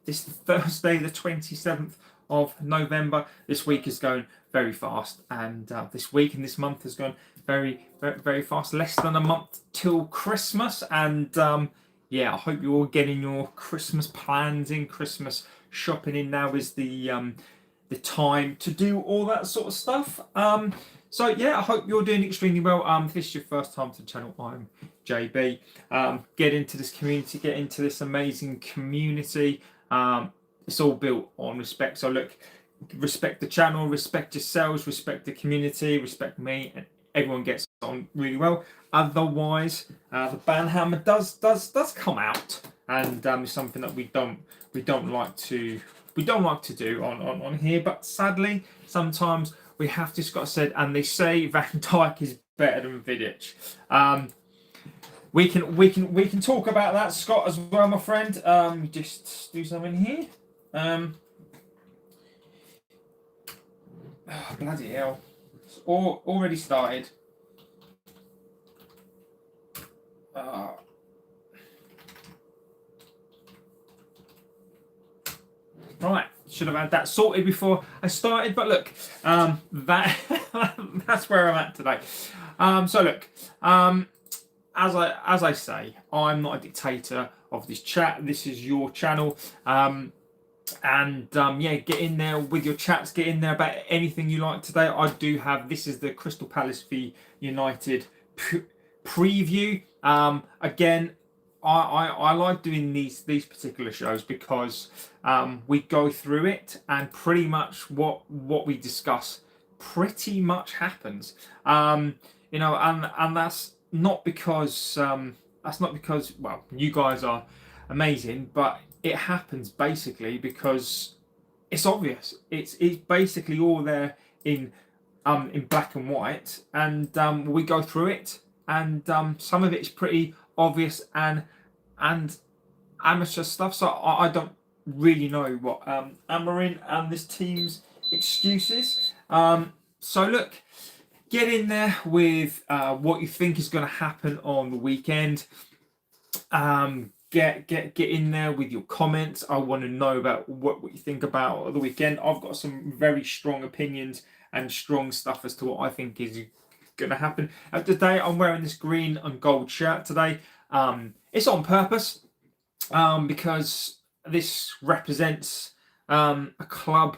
It's Thursday, the 27th of November. This week is going very fast, and this week and this month has gone very, very, very fast. Less than a month till Christmas, and yeah, I hope you're all getting your Christmas plans in, Christmas shopping in. Now is the time to do all that sort of stuff. So yeah, I hope you're doing extremely well. If this is your first time to the channel, I'm JB. Get into this community, get into this amazing community. It's all built on respect. So look, respect the channel, respect yourselves, respect the community, respect me, and everyone gets on really well. Otherwise, the banhammer does come out, and it's something that we don't like to do on here. But sadly, sometimes we have to. Scott said, and they say Van Dijk is better than Vidic. We can talk about that, Scott, as well, my friend. Just do something here. Oh, bloody hell! It's already started. Right, should have had that sorted before I started, but look, that's where I'm at today. So look, as I say, I'm not a dictator of this chat. This is your channel, yeah, get in there with your chats. Get in there about anything you like today. I do have. This is the Crystal Palace v United preview. Again, I like doing these particular shows because we go through it, and pretty much what we discuss pretty much happens. You know, and that's not because well, you guys are amazing, but it happens basically because it's obvious. It's basically all there in black and white, and we go through it, and some of it's pretty obvious and amateur stuff. So I don't really know what Amorin and this team's excuses. So look, get in there with what you think is going to happen on the weekend. Get in there with your comments. I want to know about what you think about the weekend. I've got some very strong opinions and strong stuff as to what I think is going to happen. Today I'm wearing this green and gold shirt today. It's on purpose because this represents a club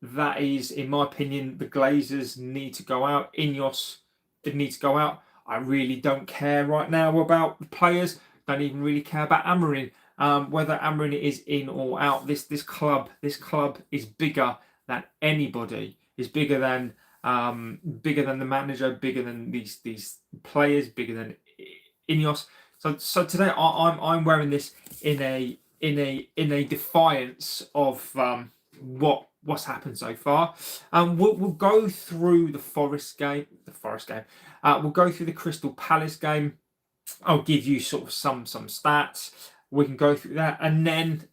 that is, in my opinion, the Glazers need to go out. Ineos, it needs to go out. I really don't care right now about the players. Don't even really care about Amorin. Whether Amorin is in or out, this club is bigger than anybody. Is bigger than the manager, bigger than these players, bigger than Ineos. So today I'm wearing this in a defiance of what's happened so far. We'll go through the Forest game. We'll go through the Crystal Palace game. I'll give you sort of some stats. We can go through that, and then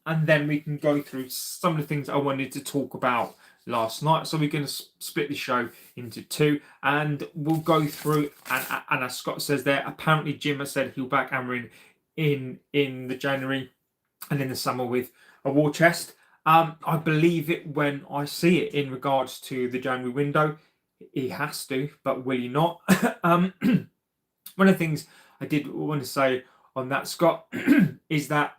we can go through some of the things I wanted to talk about last night. So we're going to split the show into two, and we'll go through. And as Scott says there, apparently Jim has said he'll back Amorin in the January and in the summer with a war chest. I believe it when I see it in regards to the January window. He has to, but will he not? One of the things I did want to say on that, Scott, is that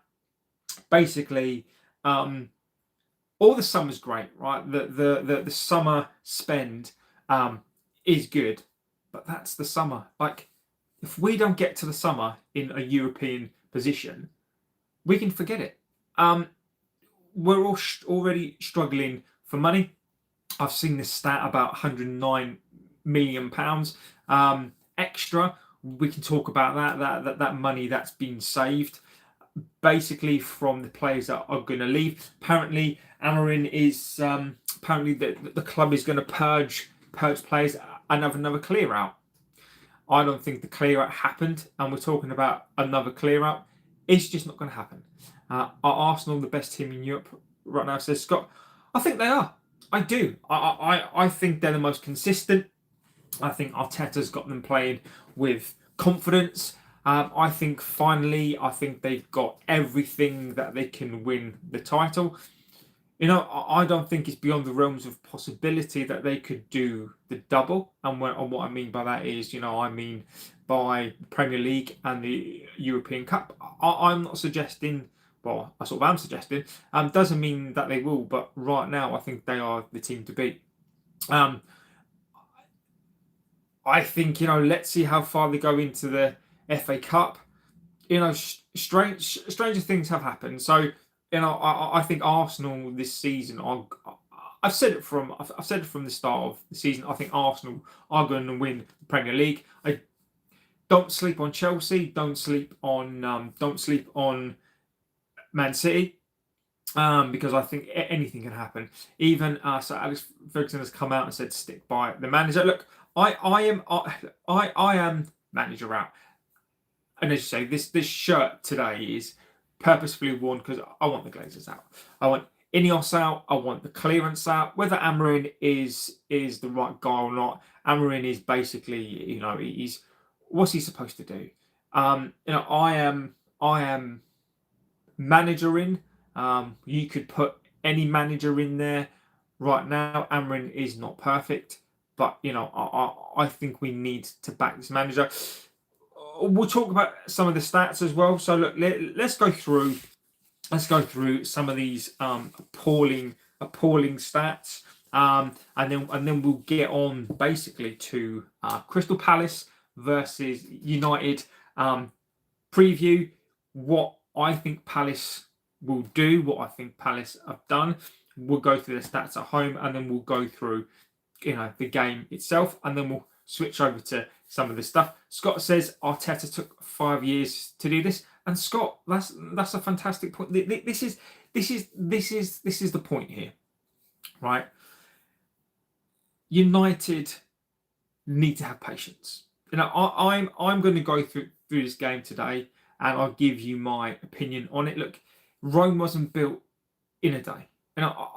basically all the summer's great, right? The summer spend is good, but that's the summer. Like, if we don't get to the summer in a European position, we can forget it. We're all already struggling for money. I've seen this stat about £109 million extra. We can talk about that money that's been saved basically from the players that are going to leave. Apparently Amorin is apparently the club is going to purge players and have another clear out. I don't think the clear out happened, and we're talking about another clear out. It's just not going to happen. Are Arsenal the best team in Europe right now, says Scott? I think they are. I do. I think they're the most consistent. I think Arteta's got them playing with confidence. I think finally, I think they've got everything that they can win the title. I don't think it's beyond the realms of possibility that they could do the double. And what I mean by that is, I mean by Premier League and the European Cup. I'm not suggesting, well, I sort of am suggesting, doesn't mean that they will, but right now I think they are the team to beat. I think, let's see how far they go into the FA Cup. Stranger things have happened. So, I think Arsenal this season I've said it from the start of the season. I think Arsenal are going to win the Premier League. I don't sleep on Chelsea. Don't sleep on Man City. Because I think anything can happen. Even so, Alex Ferguson has come out and said stick by the manager. Look, I am manager out. And as you say, this shirt today is purposefully worn because I want the Glazers out. I want Ineos out. I want the clearance out. Whether Amorin is the right guy or not, Amorin is basically, he's what's he supposed to do? I am managering. You could put any manager in there right now. Amorin is not perfect, but I think we need to back this manager. We'll talk about some of the stats as well. So look, let's go through some of these appalling stats, and then we'll get on basically to Crystal Palace versus United. Preview what I think Palace will do, what I think Palace have done. We'll go through the stats at home, and then we'll go through the game itself, and then we'll switch over to some of the stuff. Scott says Arteta took 5 years to do this, and Scott, that's a fantastic point. This is the point here, right? United need to have patience. I'm going to go through this game today, and I'll give you my opinion on it. Look, Rome wasn't built in a day.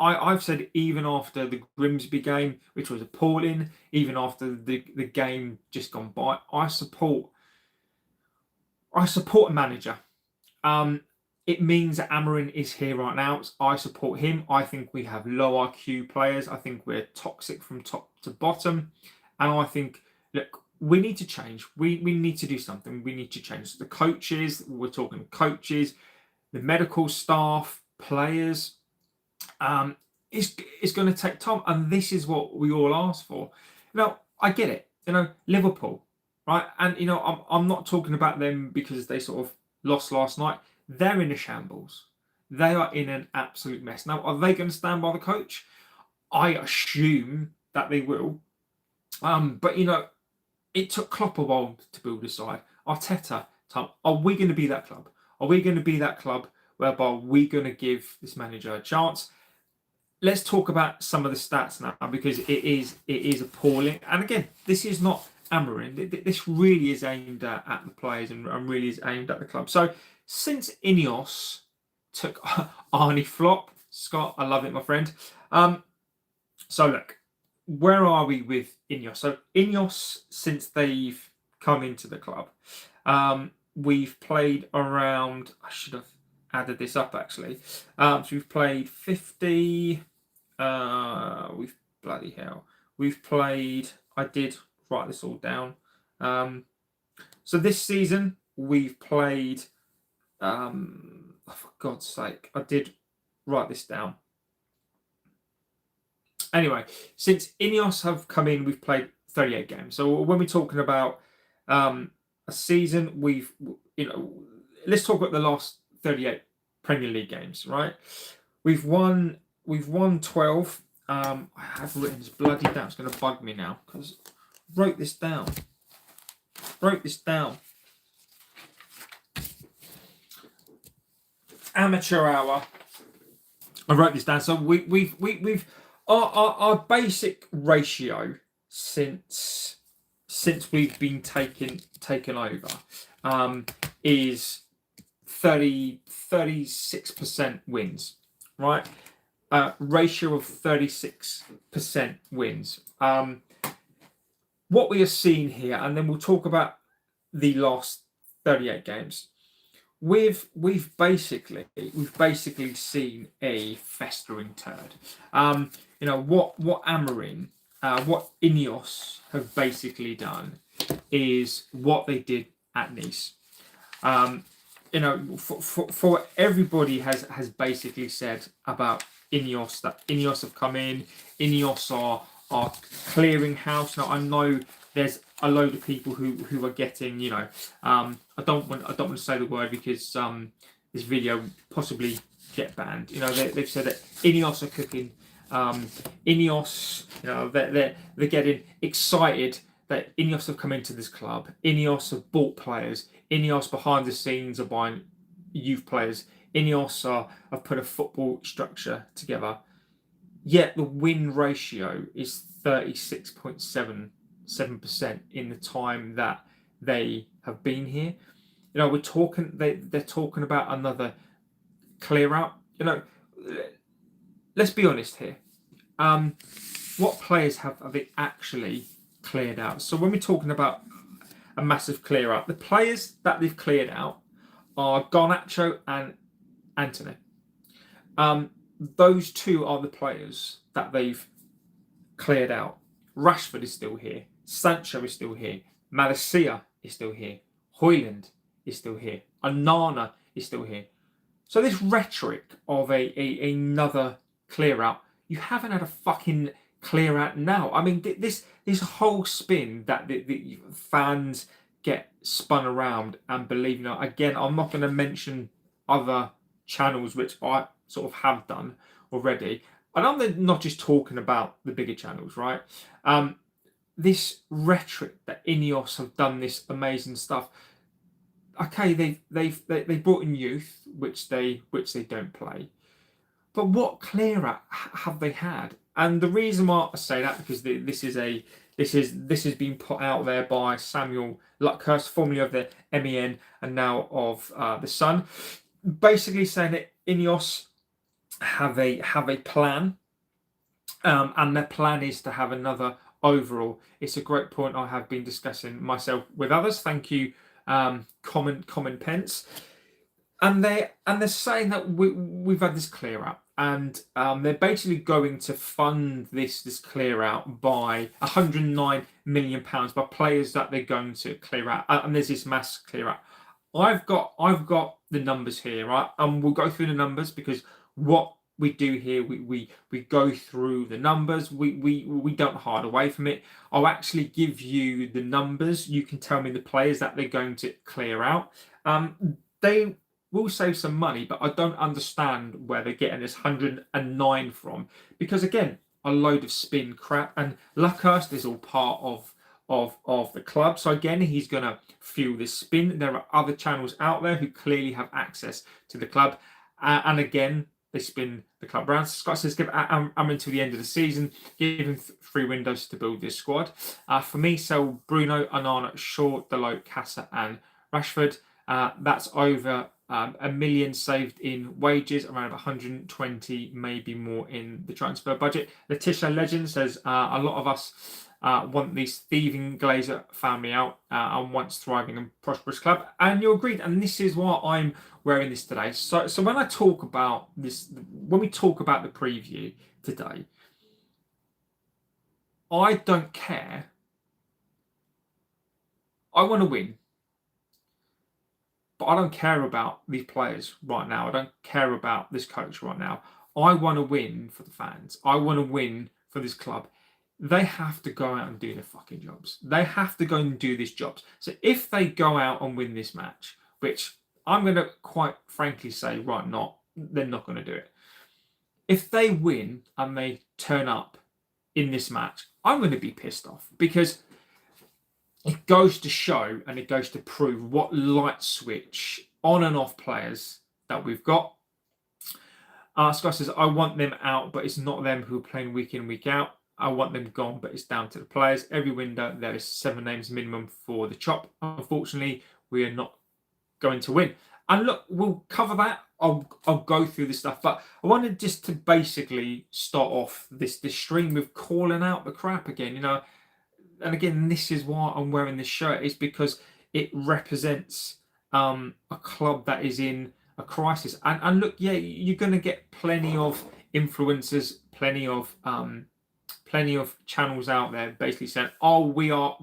I've said even after the Grimsby game, which was appalling, even after the game just gone by, I support a manager. It means that Amorin is here right now. I support him. I think we have low IQ players. I think we're toxic from top to bottom. And I think, look, we need to change. We need to do something. We need to change the coaches. We're talking coaches, the medical staff, players. It's going to take time, and this is what we all ask for. I get it. Liverpool, right? And I'm not talking about them because they sort of lost last night. They're in a shambles. They are in an absolute mess. Now, are they going to stand by the coach? I assume that they will. But it took Klopp a while to build a side. Arteta, are we going to be that club? Are we going to be that club whereby we're going to give this manager a chance? Let's talk about some of the stats now, because it is appalling. And again, this is not Amorin. This really is aimed at the players and really is aimed at the club. So since Ineos took Arnie Flop, Scott, I love it, my friend. So look, where are we with Ineos? So Ineos, since they've come into the club, we've played around, I should have added this up actually. So we've played 50. We've played. I did write this all down. So this season we've played. For God's sake, I did write this down. Anyway, since Ineos have come in, we've played 38 games. So when we're talking about a season, let's talk about the last 38 Premier League games, right? We've won 12. I have written this bloody down. It's going to bug me now because I wrote this down. Amateur hour. I wrote this down. So we've our basic ratio since we've been taken over is 36% wins, right? Ratio of 36% wins. What we are seeing here, and then we'll talk about the last 38 games. We've basically seen a festering turd. You know what Amorin, what Ineos have basically done is what they did at Nice. You know, for everybody has basically said about Ineos that Ineos have come in, Ineos are clearing house. Now I know there's a load of people who are getting, you know, I don't want to say the word because this video possibly get banned. You know, they've said that Ineos are cooking. Ineos, you know, they're getting excited that Ineos have come into this club. Ineos have bought players. Ineos behind the scenes are buying youth players. Ineos have put a football structure together. Yet the win ratio is 36.77% in the time that they have been here. You know, they're talking about another clear out. You know, let's be honest here. What players have they actually cleared out? So when we're talking about a massive clear out, the players that they've cleared out are Garnacho and Antony. Those two are the players that they've cleared out. Rashford is still here. Sancho is still here. Malacia is still here. Højlund is still here. Onana is still here. So this rhetoric of another clear out, you haven't had a fucking clear out now. I mean, this whole spin that the fans get spun around and believe. You know, again, I'm not going to mention other channels which I sort of have done already. And I'm not just talking about the bigger channels, right? This rhetoric that Ineos have done this amazing stuff. Okay, they brought in youth, which they don't play. But what clear out have they had? And the reason why I say that because this has been put out there by Samuel Luckhurst, formerly of the MEN and now of the Sun, basically saying that Ineos have a plan, and their plan is to have another overall. It's a great point I have been discussing myself with others. Thank you, Common Pence. And they're saying that we've had this clear out, and they're basically going to fund this clear out by £109 million by players that they're going to clear out, and there's this mass clear out. I've got the numbers here, right? And we'll go through the numbers because what we do here, we go through the numbers. We don't hide away from it. I'll actually give you the numbers. You can tell me the players that they're going to clear out. They will save some money, but I don't understand where they're getting this 109 from. Because again, a load of spin crap, and Luckhurst is all part of the club. So again, he's going to fuel this spin. There are other channels out there who clearly have access to the club. And again, they spin the club around. Scott says, give Amorin until the end of the season. Give him 3 windows to build this squad. For me, sell Bruno, Onana, Shaw, Dalot, Casa and Rashford. That's over $1 million saved in wages, around 120, maybe more in the transfer budget. Letitia Legend says, a lot of us want this thieving Glazer family out and once thriving and prosperous club. And you're agreed. And this is why I'm wearing this today. So when I talk about this, when we talk about the preview today, I don't care. I want to win. But I don't care about these players right now. I don't care about this coach right now. I want to win for the fans. I want to win for this club. They have to go out and do their fucking jobs. They have to go and do these jobs. So if they go out and win this match, which I'm going to quite frankly say right not, they're not going to do it. If they win and they turn up in this match, I'm going to be pissed off because it goes to show and it goes to prove what light switch on and off players that we've got. Scott says, I want them out, but it's not them who are playing week in, week out. I want them gone, but it's down to the players. Every window, there is 7 names minimum for the chop. Unfortunately, we are not going to win. And look, we'll cover that. I'll go through this stuff, but I wanted just to basically start off this stream with calling out the crap again, you know. And again, this is why I'm wearing this shirt, is because it represents a club that is in a crisis. And look, yeah, you're going to get plenty of influencers, plenty of channels out there basically saying, "Oh, we are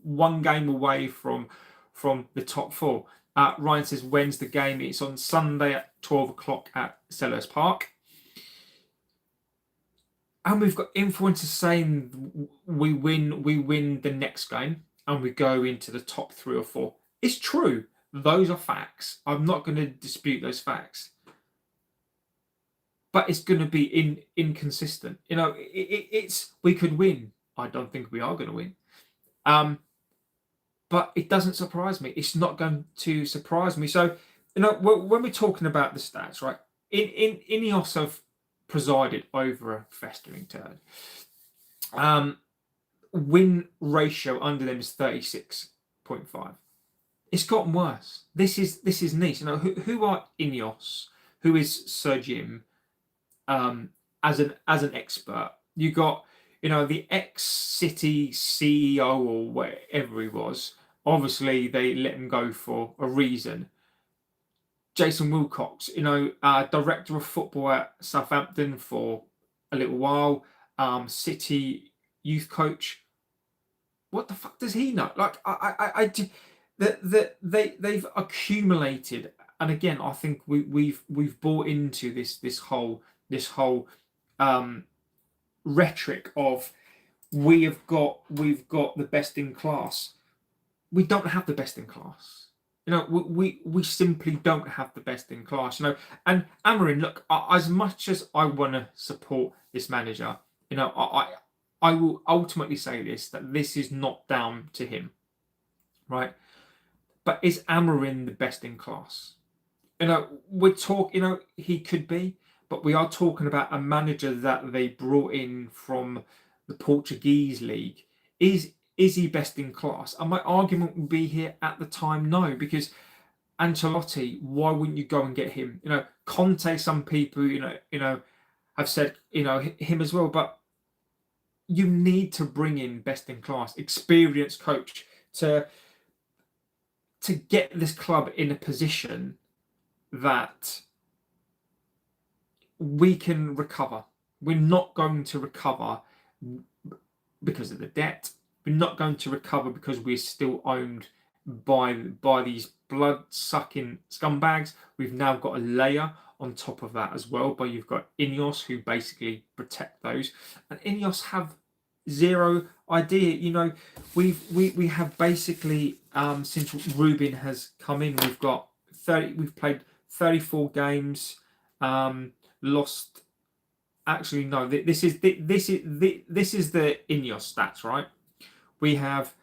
one game away from the top four." Ryan says, "When's the game?" It's on Sunday at 12 o'clock at Selhurst Park. And we've got influencers saying we win the next game and we go into the top 3 or 4. It's true. Those are facts. I'm not going to dispute those facts. But it's going to be inconsistent. It's we could win. I don't think we are going to win. But it doesn't surprise me. It's not going to surprise me. So, when we're talking about the stats, right? Ineos have presided over a festering turd. Win ratio under them is 36.5. It's gotten worse. This is niche. Who are Ineos? Who is Sir Jim? As an expert, you got the ex-City CEO or whatever he was. Obviously, they let him go for a reason. Jason Wilcox, director of football at Southampton for a little while, City youth coach. What the fuck does he know? Like they've accumulated, and again, I think we've bought into this whole rhetoric of we've got the best in class. We don't have the best in class. We simply don't have the best in class. And Amorin, look, as much as I want to support this manager, I will ultimately say that this is not down to him, right? But is Amorin the best in class? We're talking, he could be, but we are talking about a manager that they brought in from the Portuguese league. Is he best in class? And my argument would be here at the time, no, because Ancelotti, why wouldn't you go and get him? Conte, some people, have said, him as well, but you need to bring in best in class, experienced coach to get this club in a position that we can recover. We're not going to recover because of the debt. We're not going to recover because we're still owned by these blood-sucking scumbags. We've now got a layer on top of that as well, but you've got Ineos who basically protect those, and Ineos have zero idea. We have basically since Ruben has come in, we've played 34 games, lost. Actually, no. This is the Ineos stats, right? We have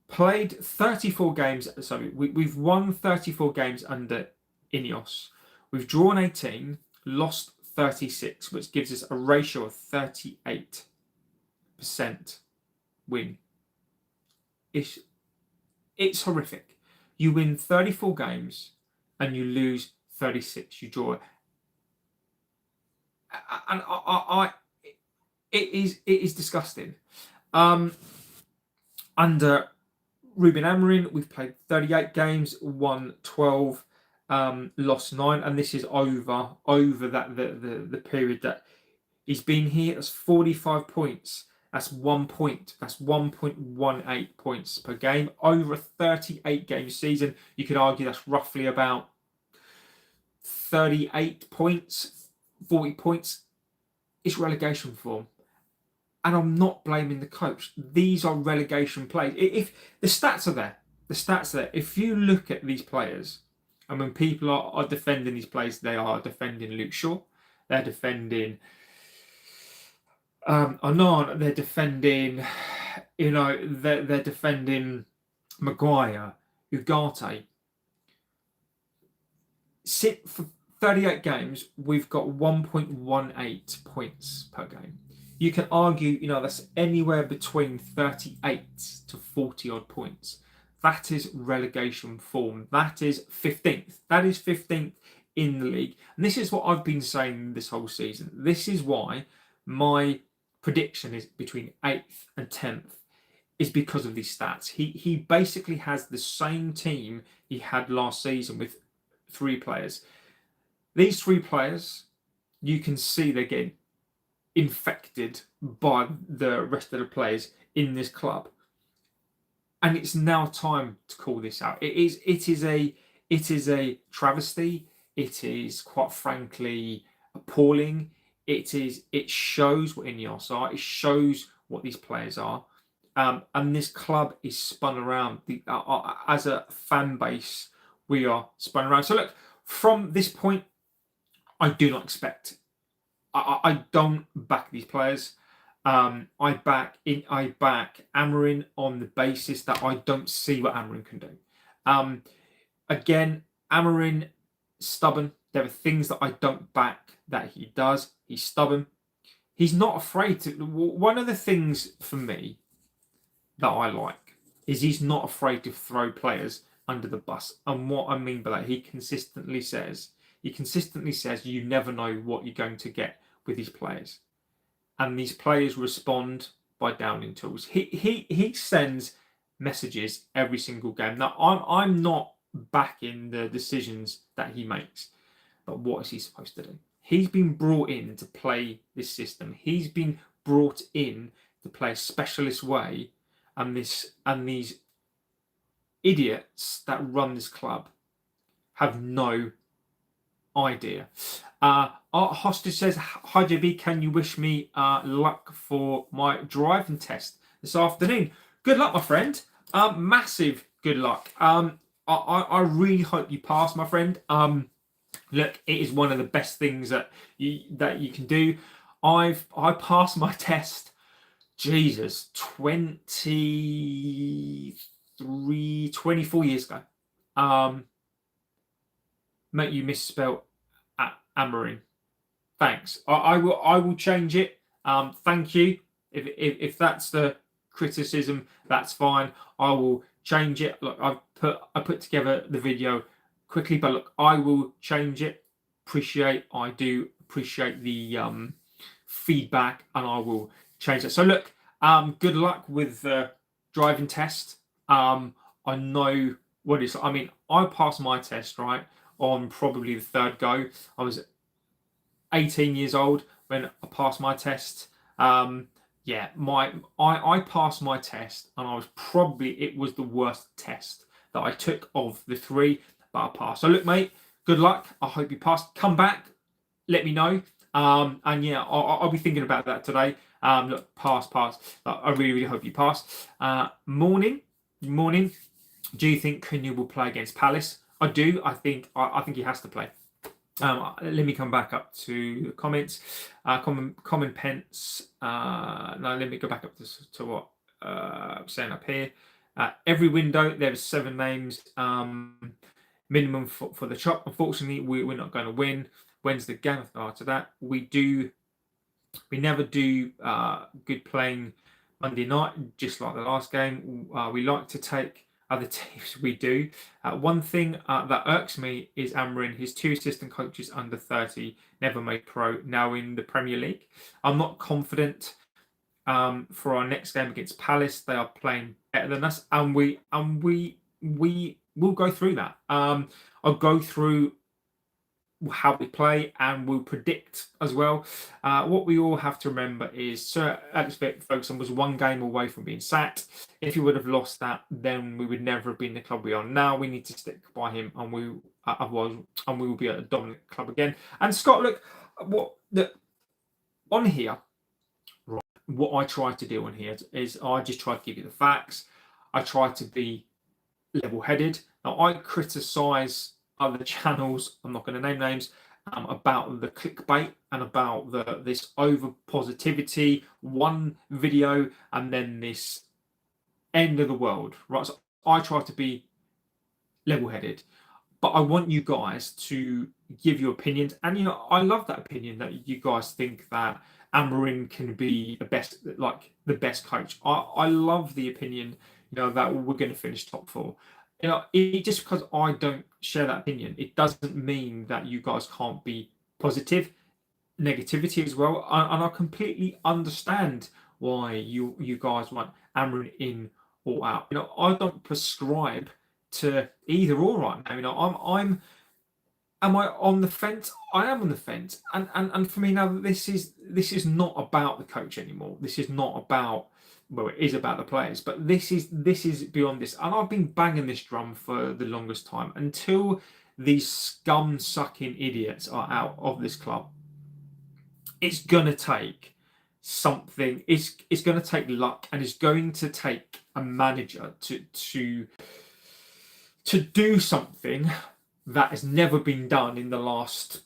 played 34 games. Sorry, we've won 34 games under Ineos. We've drawn 18, lost 36, which gives us a ratio of 38% win. It's horrific. You win 34 games and you lose 36. You draw. And it is disgusting. Under Ruben Amorim, we've played 38 games, won 12, lost 9, and this is over that the period that he's been here. That's 45 points. That's 1 point. That's 1.18 points per game over a 38 game season. You could argue that's roughly about 38 points, 40 points. It's relegation form. And I'm not blaming the coach. These are relegation plays. If the stats are there, If you look at these players, and when people are defending these players, they are defending Luke Shaw, they're defending Anon, they're defending, they're defending Maguire, Ugarte. Sit for 38 games, we've got 1.18 points per game. You can argue, that's anywhere between 38 to 40 odd points. That is relegation form. That is 15th. That is 15th in the league. And this is what I've been saying this whole season. This is why my prediction is between 8th and 10th. is because of these stats. He basically has the same team he had last season with 3 players. These 3 players, you can see they're getting infected by the rest of the players in this club. And it's now time to call this out. It is a travesty. It is, quite frankly, appalling. It shows what Ineos are. It shows what these players are. And this club is spun around. As a fan base, we are spun around. So look, from this point, I do not expect. I don't back these players. I back Amorin on the basis that I don't see what Amorin can do. Again, Amorin, stubborn. There are things that I don't back that he does. He's stubborn. He's not afraid to. One of the things for me that I like is he's not afraid to throw players under the bus. And what I mean by that, he consistently says you never know what you're going to get with these players. And these players respond by downing tools. He sends messages every single game. Now, I'm not backing the decisions that he makes, but what is he supposed to do? He's been brought in to play this system. He's been brought in to play a specialist way, and these idiots that run this club have no idea. Hostage says, "Hi JB, can you wish me luck for my driving test this afternoon?" Good luck, my friend. Massive good luck. I really hope you pass, my friend. Look, it is one of the best things that you can do. I passed my test, Jesus, 24 years ago. Mate, you misspelled Amorin. Thanks. I will change it. Thank you. If that's the criticism, that's fine. I will change it. Look, I put together the video quickly, but look, I will change it. I do appreciate the feedback, and I will change it. So look, good luck with the driving test. I know what it's. I mean, I passed my test right on probably the 3rd go. I was 18 years old when I passed my test. I passed my test, and it was the worst test that I took of the 3, but I passed. So look, mate, good luck. I hope you pass. Come back, let me know. And yeah, I'll be thinking about that today. Look, pass. I really hope you pass. Morning. Do you think Cunha will play against Palace? I do. I think he has to play. Let me come back up to the comments. Common Pence. No, let me go back up to what I'm saying up here. Every window there is 7 names minimum for the chop. Unfortunately, we're not going to win. When's the game after that? We never do good playing Monday night, just like the last game. We like to take other teams. We do. One thing that irks me is Amorin. His 2 assistant coaches under 30 never made pro. Now in the Premier League, I'm not confident for our next game against Palace. They are playing better than us, and we will go through that. I'll go through how we play, and we'll predict as well. What we all have to remember is Sir Alex Ferguson was 1 game away from being sacked. If he would have lost that, then we would never have been the club we are now. We need to stick by him, and we will be a dominant club again. And Scott, look, on here, right? What I try to do on here is I just try to give you the facts. I try to be level-headed. Now, I criticise other channels, I'm not going to name names, about the clickbait and about this over positivity, one video and then this end of the world, right? So I try to be level-headed, but I want you guys to give your opinions, and I love that opinion that you guys think that Amorin can be the best coach. I love the opinion, that we're going to finish top 4. Just because I don't share that opinion, it doesn't mean that you guys can't be positive. Negativity as well, and I completely understand why you guys want Amorin in or out. I don't prescribe to either or right now. Am I on the fence? I am on the fence, and for me now, this is not about the coach anymore. This is not about, well, it is about the players, but this is beyond this. And I've been banging this drum for the longest time. Until these scum sucking idiots are out of this club, it's gonna take something. It's gonna take luck, and it's going to take a manager to do something that has never been done in the last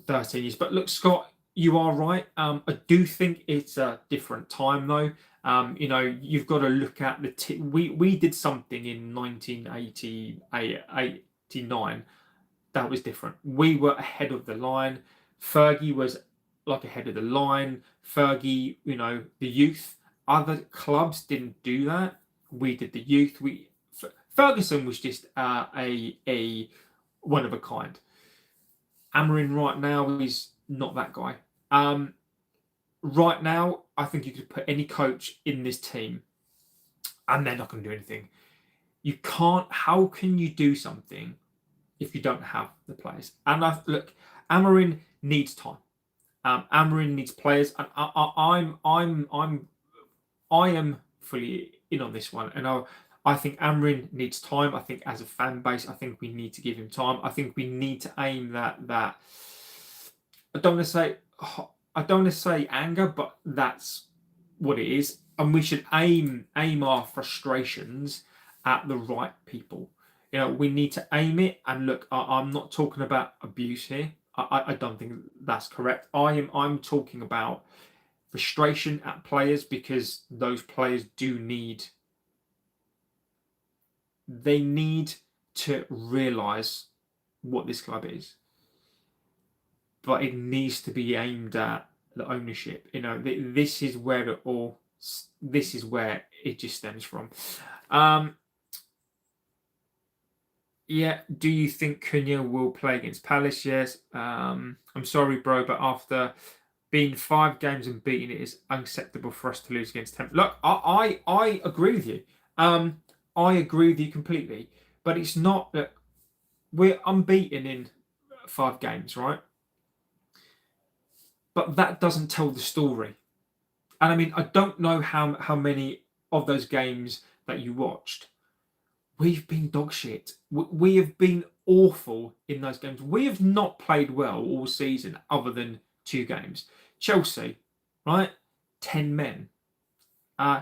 13 years. But look, Scott, you are right. I do think it's a different time, though. You've got to look at we did something in 1989 that was different. We were ahead of the line. Fergie was like ahead of the line. Fergie, the youth. Other clubs didn't do that. We did the youth. Ferguson was just a one of a kind. Amorin right now is not that guy. Right now, I think you could put any coach in this team and they're not going to do anything. You can't. How can you do something if you don't have the players? And look, Amorin needs time. Amorin needs players, and I am fully in on this one, and I think Amorin needs time. I think as a fan base, I think we need to give him time. I think we need to aim that. I don't want to say anger, but that's what it is. And we should aim our frustrations at the right people. We need to aim it. And look, I'm not talking about abuse here. I don't think that's correct. I'm talking about frustration at players, because those players they need to realise what this club is, but it needs to be aimed at the ownership. This is where it just stems from. Do you think Cunha will play against Palace? Yes. I'm sorry, bro, but after being 5 games and beating it, is unacceptable for us to lose against Temple. Look, I agree with you. I agree with you completely. But it's not that we're unbeaten in 5 games, right? But that doesn't tell the story. And I mean, I don't know how many of those games that you watched. We've been dog shit. We have been awful in those games. We have not played well all season, other than 2 games. Chelsea, right? 10 men.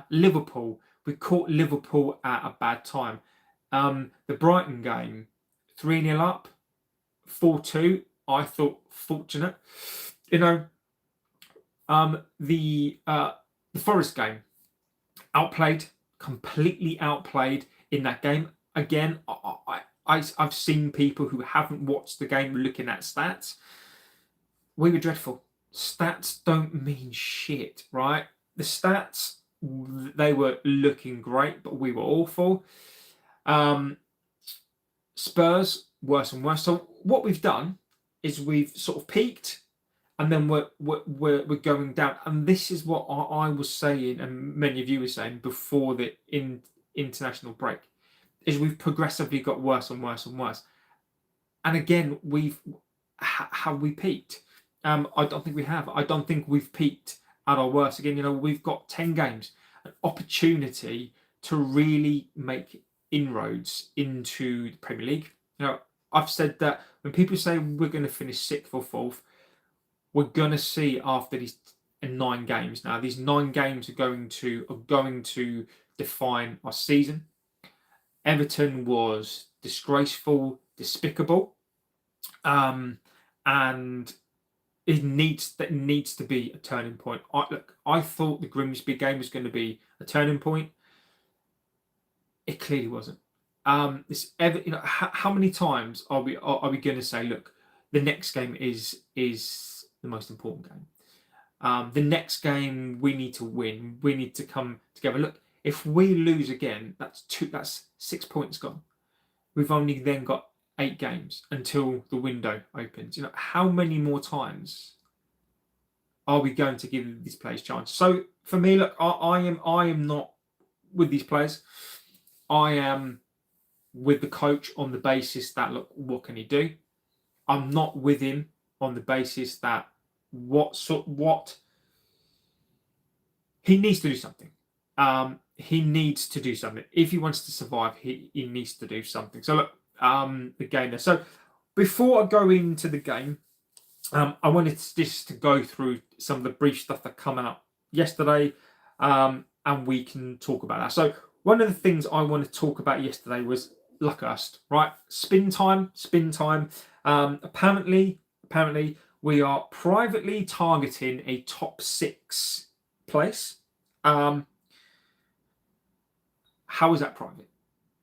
Liverpool, we caught Liverpool at a bad time. The Brighton game, 3-0 up, 4-2. I thought fortunate. The Forest game, outplayed, completely outplayed in that game. Again, I've seen people who haven't watched the game looking at stats. We were dreadful. Stats don't mean shit, right? The stats, they were looking great, but we were awful. Spurs, worse and worse. So what we've done is we've sort of peaked, and then we're going down. And this is what I was saying, and many of you were saying before the international break, is we've progressively got worse and worse and worse. And again, have we peaked? I don't think we have. I don't think we've peaked at our worst. Again, we've got 10 games, an opportunity to really make inroads into the Premier League. I've said that when people say we're going to finish 6th or 4th, we're going to see after these 9 games. Now, these 9 games are going to define our season. Everton was disgraceful, despicable, and it needs to be a turning point. I thought the Grimsby game was going to be a turning point. It clearly wasn't. How many times are we going to say, look, the next game is the most important game. The next game we need to win. We need to come together. Look, if we lose again, that's 6 points gone. We've only then got 8 games until the window opens. How many more times are we going to give these players chance? So for me, look, I am not with these players. I am with the coach on the basis that, look, what can he do? I'm not with him on the basis that what he needs to do something. He needs to do something. If he wants to survive, he needs to do something. So look, the game there. So before I go into the game, I wanted just to go through some of the brief stuff that come out yesterday, and we can talk about that. So one of the things I want to talk about yesterday was Luckhurst, right? Spin time. Apparently, we are privately targeting a top 6 place. How is that private?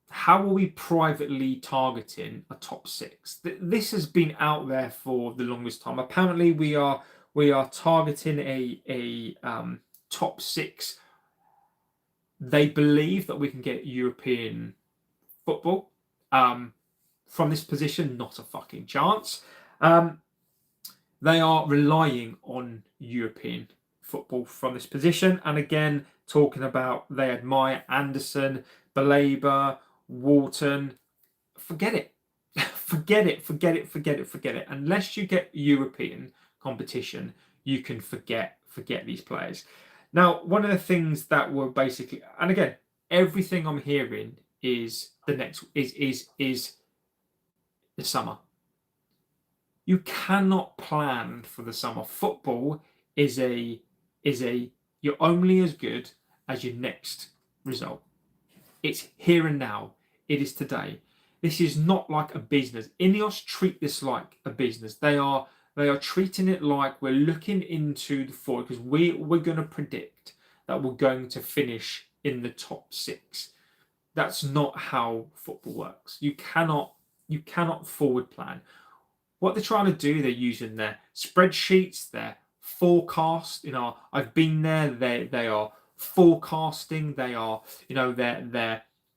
How are we privately targeting a top 6? This has been out there for the longest time. Apparently, we are targeting a top 6. They believe that we can get European football from this position. Not a fucking chance. They are relying on European football from this position. And again, talking about they admire Anderson, Baleba, Walton. Forget it. Forget it. Unless you get European competition, you can forget these players. Now, one of the things that were basically, and again, everything I'm hearing is is the summer. You cannot plan for the summer. Football is you're only as good as your next result. It's here and now. It is today. This is not like a business. Ineos treat this like a business. They are treating it like we're looking into the forward, because we're going to predict that we're going to finish in the top 6. That's not how football works. You cannot forward plan. What they're trying to do, they're using their spreadsheets, their forecast. I've been there. They are forecasting. They are,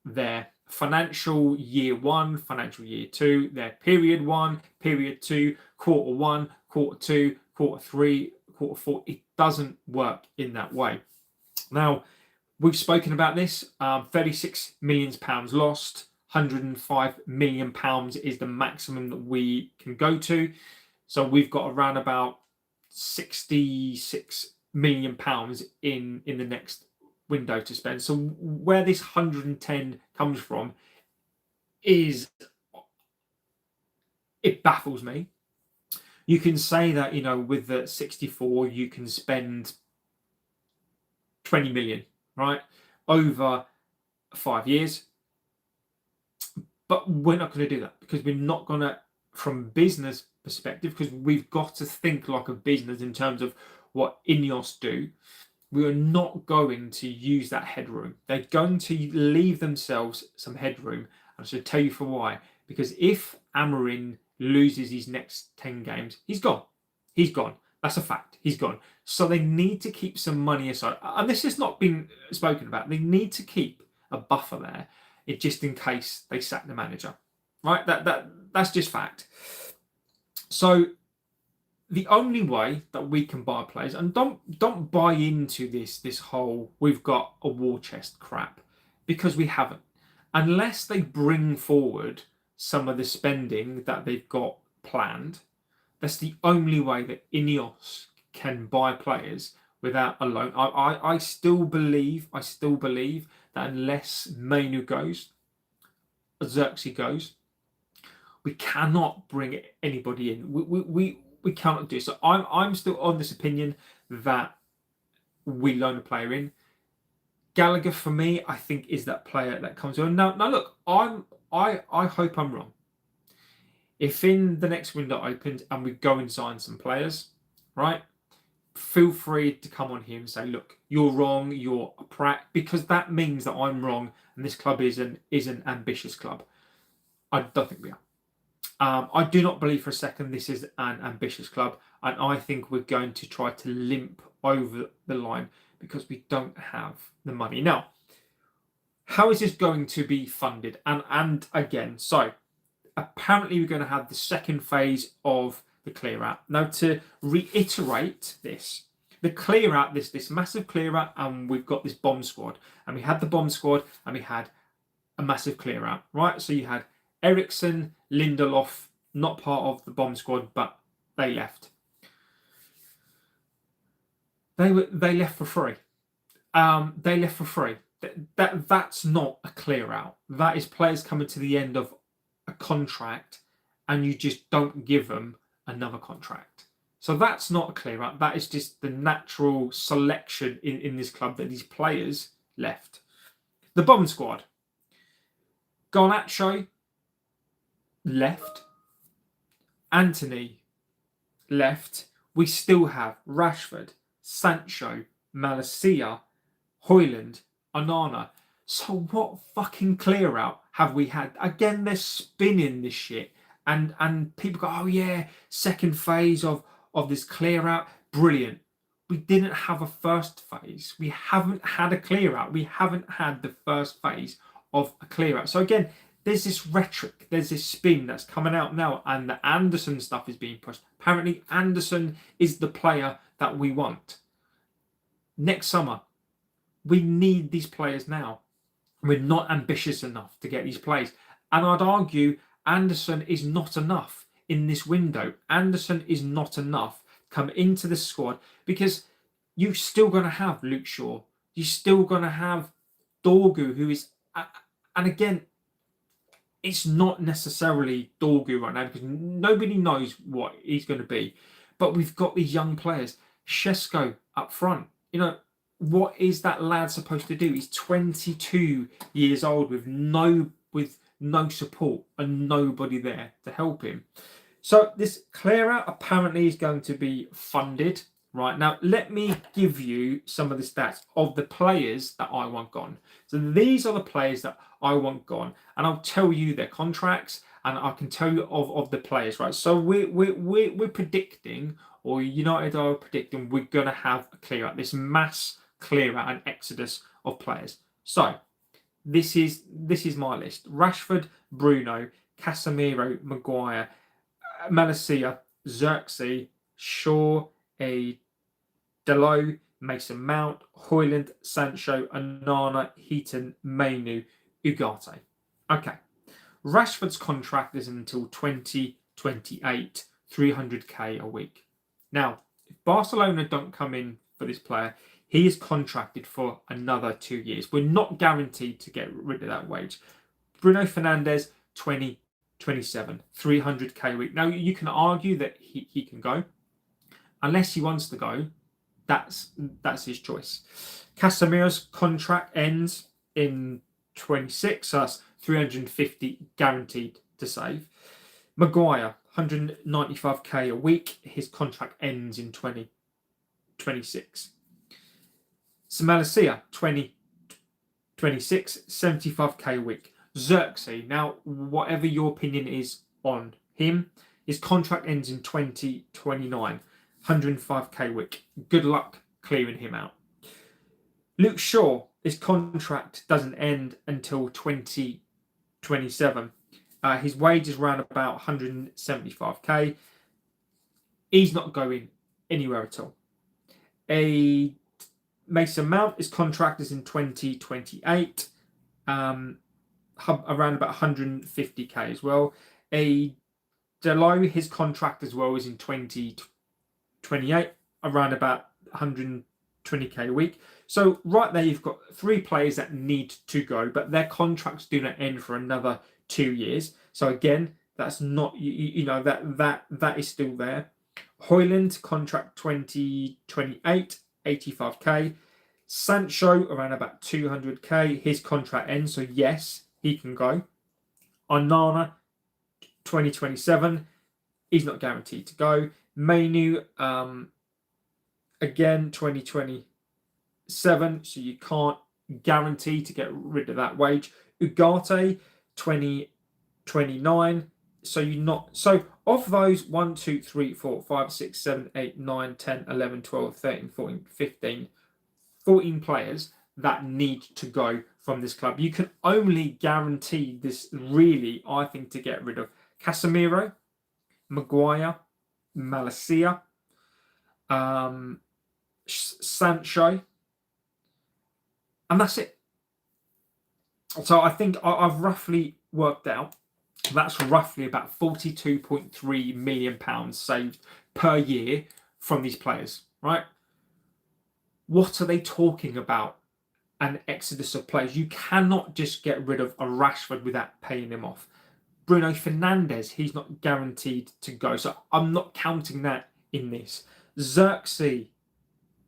their financial year 1, financial year 2, their period 1, period 2, quarter 1, quarter 2, quarter 3, quarter 4. It doesn't work in that way. Now, we've spoken about this. 36 million pounds lost. 105 million pounds is the maximum that we can go to. So we've got around about 66 million pounds in the next window to spend. So where this 110 comes from it baffles me. You can say that, with the 64, you can spend 20 million, right, over 5 years. But we're not going to do that, because we're not going to, from business perspective, because we've got to think like a business in terms of what Ineos do. We are not going to use that headroom. They're going to leave themselves some headroom. I should tell you for why. Because if Amorin loses his next 10 games, he's gone. He's gone. That's a fact. He's gone. So they need to keep some money aside. And this has not been spoken about. They need to keep a buffer there, just in case they sack the manager. Right? That's just fact. So the only way that we can buy players, and don't buy into this whole we've got a war chest crap, because we haven't. Unless they bring forward some of the spending that they've got planned, that's the only way that Ineos can buy players without a loan. I still believe that unless Mainu goes, Xerxes goes, we cannot bring anybody in. We cannot do so. I'm still on this opinion that we loan a player in. Gallagher, for me, I think is that player that comes on. Now look, I hope I'm wrong. If in the next window opens and we go and sign some players, right, feel free to come on here and say, look, you're wrong, you're a prat, because that means that I'm wrong and this club is an ambitious club. I don't think we are. I do not believe for a second this is an ambitious club, and I think we're going to try to limp over the line because we don't have the money. Now, how is this going to be funded? And again, so apparently we're going to have the second phase of the clear out. Now, to reiterate this, The clear out, this massive clear out, and we've got this bomb squad. And we had the bomb squad, and we had a massive clear out, right? So you had Eriksson, Lindelof, not part of the bomb squad, but they left. They left for free. They left for free. That's not a clear out. That is players coming to the end of a contract, and you just don't give them another contract. So that's not a clear out. That is just the natural selection in this club that these players left. The bomb squad. Garnacho left. Anthony left. We still have Rashford, Sancho, Malacia, Højlund, Onana. So what fucking clear out have we had? Again, they're spinning this shit. And people go, oh yeah, second phase of this clear out. Brilliant. We didn't have a first phase. We haven't had a clear out. We haven't had the first phase of a clear out. So again, there's this rhetoric, there's this spin that's coming out now, and the Anderson stuff is being pushed. Apparently, Anderson is the player that we want. Next summer, we need these players now. We're not ambitious enough to get these players. And I'd argue Anderson is not enough in this window. Anderson is not enough to come into the squad, because you're still going to have Luke Shaw. You're still going to have Dorgu, who is... And again, it's not necessarily Dorgu right now, because nobody knows what he's going to be. But we've got these young players. Shesko up front. You know, what is that lad supposed to do? He's 22 years old with no support and nobody there to help him. So this clear out apparently is going to be funded. Right, now let me give you some of the stats of the players that I want gone. So these are the players that I want gone, and I'll tell you their contracts, and I can tell you of the players. Right, so we're predicting, or United are predicting, we're going to have a clear out, this mass clear out, an exodus of players. So this is my list: Rashford, Bruno, Casemiro, Maguire, Malacia, Xerxes, Shaw, Delo, Mason Mount, Højlund, Sancho, Onana, Heaton, Mainu, Ugarte. Okay. Rashford's contract is until 2028, 300k a week. Now, if Barcelona don't come in for this player, he is contracted for another 2 years. We're not guaranteed to get rid of that wage. Bruno Fernandes, 2027, 300k a week. Now, you can argue that he can go. Unless he wants to go, that's his choice. Casemiro's contract ends in 26, so that's 350 guaranteed to save. Maguire, 195k a week. His contract ends in 2026. Malacia, 2026, 75k a week. Xerxes, now whatever your opinion is on him, his contract ends in 2029. 105k a week. Good luck clearing him out. Luke Shaw, his contract doesn't end until 2027. His wage is around about 175k. He's not going anywhere at all. Mason Mount, his contract is in 2028. Around about 150k as well. Delo, his contract as well is in 2028, around about 120k a week. So right there, you've got 3 players that need to go, but their contracts do not end for another 2 years. So again, that's not that is still there. Højlund contract 2028, 85k. Sancho around about 200k. His contract ends, so yes, he can go. Onana 2027. He's not guaranteed to go. Mainu, again, 2027, so you can't guarantee to get rid of that wage. Ugarte, 2029, so you're not... So, of those 1, 2, 3, 4, 5, 6, 7, 8, 9, 10, 11, 12, 13, 14, 15, 14 players that need to go from this club. You can only guarantee this, really, I think, to get rid of Casemiro, Maguire, Malacia, Sancho, and that's it. So I think I've roughly worked out that's roughly about £42.3 million saved per year from these players, right? What are they talking about? An exodus of players. You cannot just get rid of a Rashford without paying him off. Bruno Fernandes, he's not guaranteed to go. So I'm not counting that in this. Xerxes,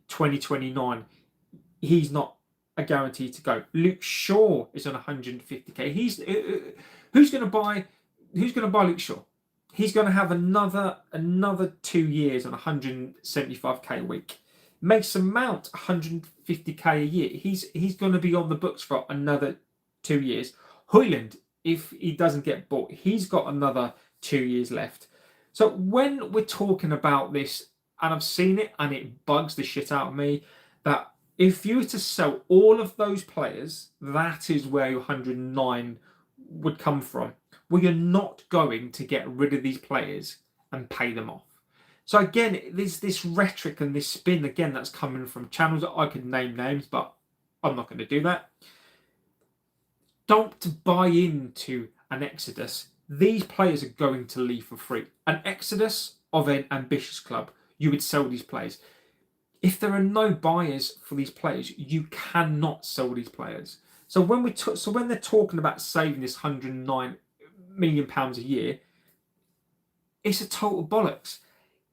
2029, he's not a guarantee to go. Luke Shaw is on 150k. Who's going to buy Luke Shaw? He's going to have another 2 years on 175k a week. Mason Mount, 150k a year. He's going to be on the books for another 2 years. Højlund, if he doesn't get bought, he's got another 2 years left. So when we're talking about this, and I've seen it, and it bugs the shit out of me, that if you were to sell all of those players, that is where your 109 would come from. Well, you're not going to get rid of these players and pay them off. So again, there's this rhetoric and this spin, again, that's coming from channels that I could name names, but I'm not going to do that. Don't buy into an exodus. These players are going to leave for free. An exodus of an ambitious club, you would sell these players. If there are no buyers for these players, you cannot sell these players. So when they're talking about saving this £109 million a year, it's a total bollocks.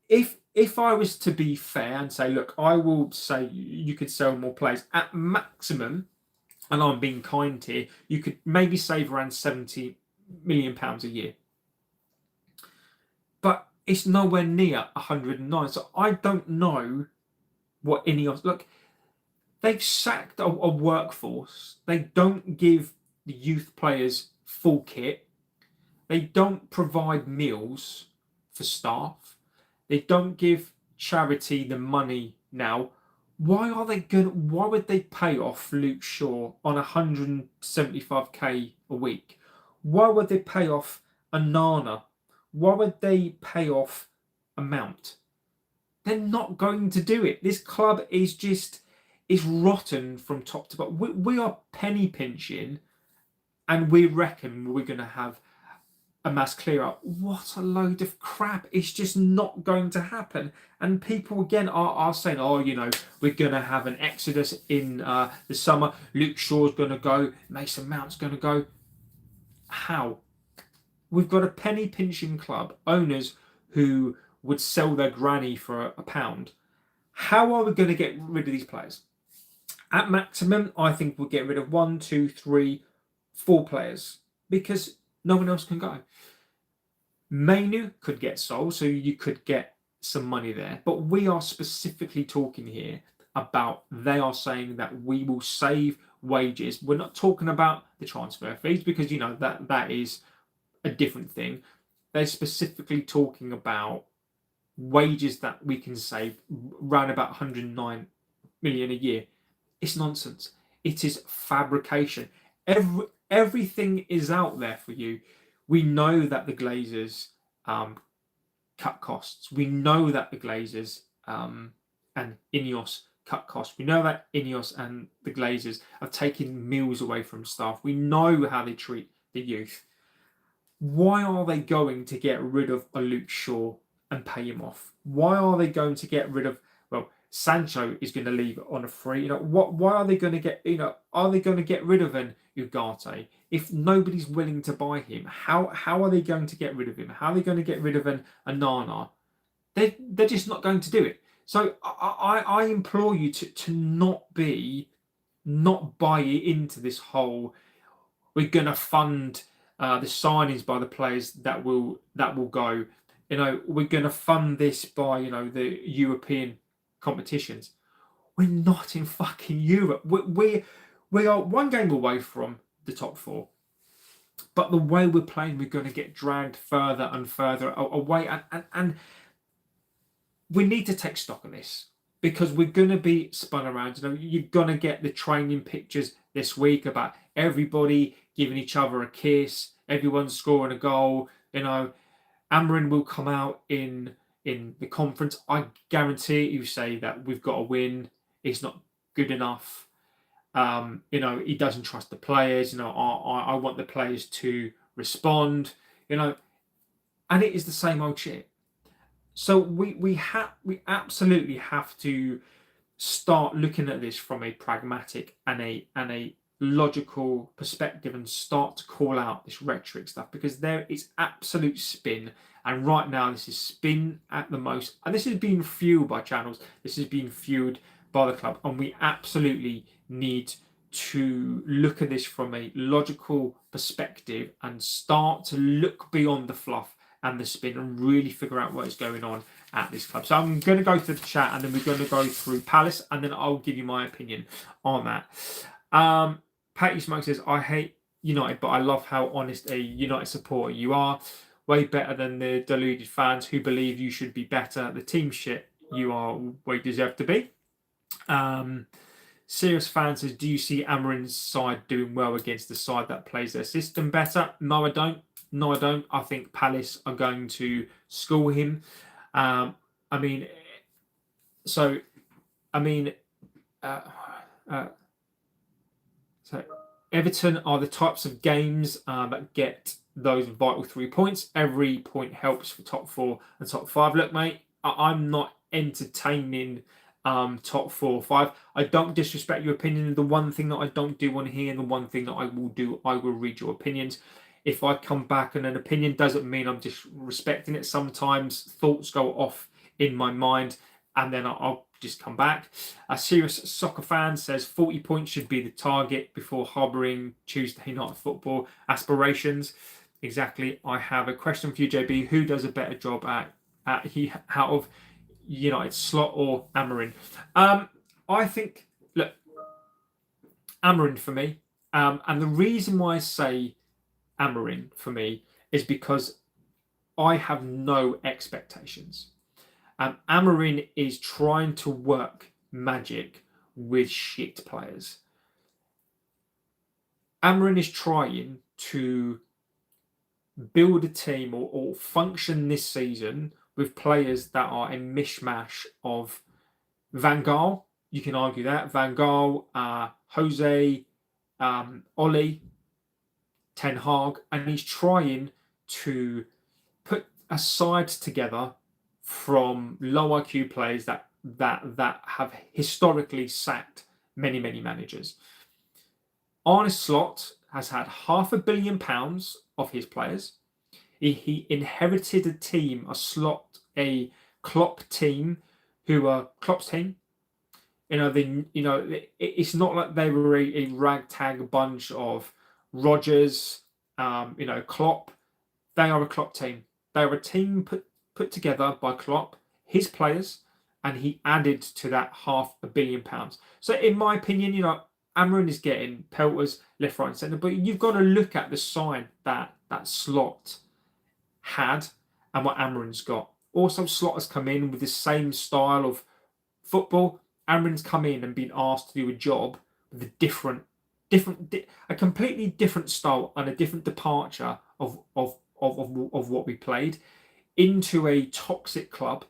If I was to be fair and say, look, I will say you could sell more players at maximum, and I'm being kind here, you could maybe save around £70 million a year. But it's nowhere near 109. So I don't know what Ineos... Look, they've sacked a workforce. They don't give the youth players full kit. They don't provide meals for staff. They don't give charity the money now. Why would they pay off Luke Shaw on 175k a week? Why would they pay off Onana? Why would they pay off a Mount? They're not going to do it. This club is rotten from top to bottom. We are penny pinching, and we reckon we're going to have a mass clear up. What a load of crap. It's just not going to happen. And people again are saying, oh, we're going to have an exodus in the summer. Luke Shaw's going to go. Mason Mount's going to go. How? We've got a penny pinching club, owners who would sell their granny for £1. How are we going to get rid of these players? At maximum, I think we'll get rid of 1, 2, 3, 4 players, because no one else can go. Mainu could get sold, so you could get some money there. But we are specifically talking here about, they are saying that we will save wages. We're not talking about the transfer fees, because that is a different thing. They're specifically talking about wages that we can save around about 109 million a year. It's nonsense. It is fabrication. Everything is out there for you. We know that the Glazers cut costs. We know that the Glazers and Ineos cut costs. We know that Ineos and the Glazers are taking meals away from staff. We know how they treat the youth. Why are they going to get rid of a Luke Shaw and pay him off? Why are they going to get rid of... Well, Sancho is going to leave on a free. Why are they going to get? Are they going to get rid of an Ugarte if nobody's willing to buy him? How are they going to get rid of him? How are they going to get rid of an Onana? They're just not going to do it. So I implore you to not buy into this whole, we're going to fund the signings by the players that will go. We're going to fund this by the European competitions. We're not in fucking Europe. We are one game away from the top 4, but the way we're playing, we're going to get dragged further and further away, and we need to take stock of this, because we're going to be spun around. You're going to get the training pictures this week about everybody giving each other a kiss, everyone scoring a goal. Amorin will come out in in the conference. I guarantee you say that we've got to win. It's not good enough. He doesn't trust the players. I want the players to respond. And it is the same old shit. So we absolutely have to start looking at this from a pragmatic and a logical perspective and start to call out this rhetoric stuff, because there is absolute spin, and right now this is spin at the most, and this is being fueled by channels, this is being fueled by the club, and we absolutely need to look at this from a logical perspective and start to look beyond the fluff and the spin and really figure out what is going on at this club. So I'm going to go through the chat, and then we're going to go through Palace, and then I'll give you my opinion on that. Patty Smoke says, I hate United, but I love how honest a United supporter you are. Way better than the deluded fans who believe you should be better. The team shit you are where you deserve to be. Serious fan says, do you see Amorin's side doing well against the side that plays their system better? No, I don't. I think Palace are going to school him. So Everton are the types of games that get those vital 3 points. Every point helps for top 4 and top 5. Look, mate, I'm not entertaining top 4 or 5. I don't disrespect your opinion. The one thing that I don't do on here, and the one thing that I will do, I will read your opinions. If I come back and an opinion doesn't mean I'm disrespecting it. Sometimes thoughts go off in my mind, and then I'll just come back. A serious soccer fan says 40 points should be the target before harbouring Tuesday night football aspirations. Exactly. I have a question for you, JB. Who does a better job out of United, Slot or Amorin? I think, look, Amorin for me. And the reason why I say Amorin for me is because I have no expectations. Amorin is trying to work magic with shit players. Amorin is trying to build a team or function this season with players that are a mishmash of Van Gaal. You can argue that. Van Gaal, Jose, Ollie, Ten Hag, and he's trying to put a side together from low IQ players that have historically sacked many managers. Arne Slot has had £500 million of his players. He inherited a team, a Klopp team, who are Klopp's team. It's not like they were a ragtag bunch of Rodgers, Klopp. They are a Klopp team. They are a team put together by Klopp, his players, and he added to that £500 million. So in my opinion, Amorin is getting pelters left, right, and centre. But you've got to look at the side that Slot had and what Amorin's got. Also, Slot has come in with the same style of football. Amorin's come in and been asked to do a job with a completely different style and a different departure of what we played into a toxic club.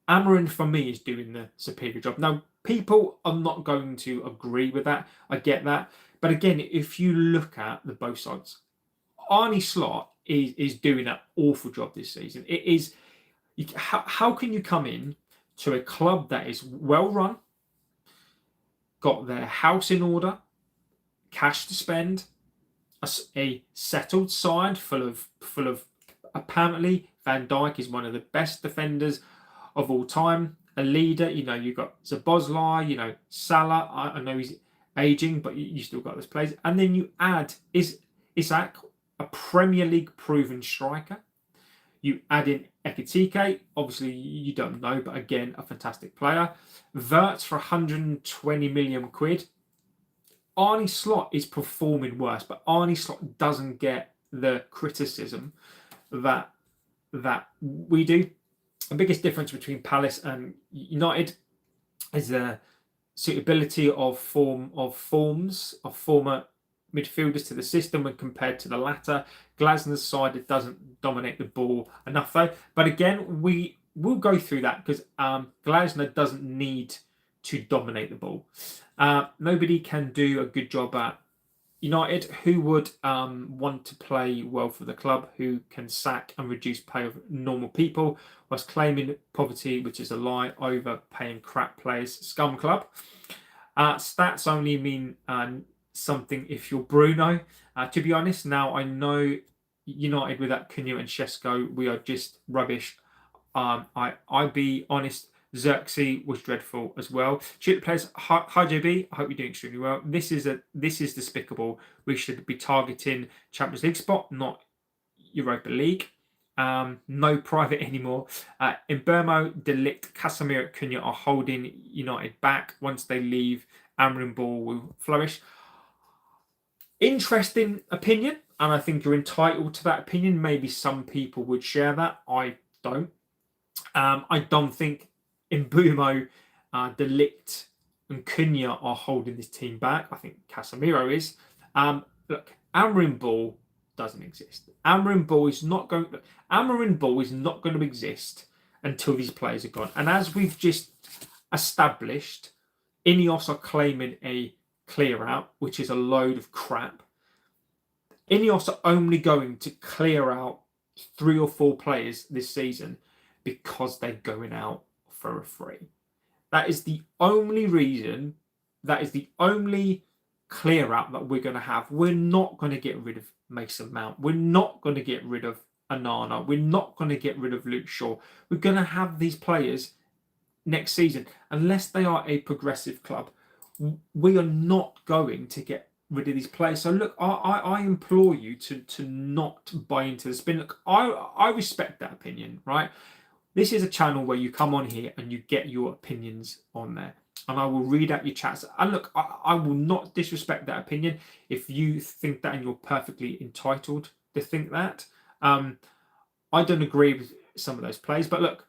Amorin, for me, is doing the superior job. Now, people are not going to agree with that. I get that. But again, if you look at the both sides, Arne Slot is doing an awful job this season. It is. How can you come in to a club that is well run, got their house in order, cash to spend, a settled side full of apparently Van Dijk is one of the best defenders of all time, a leader. You've got Szoboszlai, Salah. I know he's aging, but you still got those players. And then you add Isaac, a Premier League proven striker. You add in Ekitike, obviously you don't know, but again, a fantastic player. Wirtz for 120 million quid. Arne Slot is performing worse, but Arne Slot doesn't get the criticism that we do. The biggest difference between Palace and United is the suitability of former midfielders to the system when compared to the latter. Glasner's side, it doesn't dominate the ball enough though. But again, we will go through that because Glasner doesn't need to dominate the ball. Nobody can do a good job at United. Who would want to play well for the club, who can sack and reduce pay of normal people whilst claiming poverty, which is a lie, over paying crap players? Scum club. Stats only mean something if you're Bruno. To be honest, now I know United without Cunha and Shesko, we are just rubbish. I'll be honest, Xerxes was dreadful as well. Shoot players, hi JB, I hope you're doing extremely well. This is despicable. We should be targeting Champions League spot, not Europa League. No private anymore. Imbermo, Delict, Casemiro, Cunha are holding United back. Once they leave, Amorin ball will flourish. Interesting opinion, and I think you're entitled to that opinion. Maybe some people would share that. I don't. I don't think Imbermo, Delict, and Cunha are holding this team back. I think Casemiro is. Look, Amorin ball doesn't exist. Amorin ball is not going to exist until these players are gone. And as we've just established, Ineos are claiming a clear out, which is a load of crap. Ineos are only going to clear out 3 or 4 players this season because they're going out for a free. That is the only reason. That is the only clear out that we're going to have. We're not going to get rid of Mason Mount. We're not going to get rid of Onana. We're not going to get rid of Luke Shaw. We're going to have these players next season. Unless they are a progressive club, we are not going to get rid of these players. So look, I implore you to not buy into the spin. Look, I respect that opinion, right? This is a channel where you come on here and you get your opinions on there. And I will read out your chats. And look, I will not disrespect that opinion. If you think that and you're perfectly entitled to think that. I don't agree with some of those plays. But look,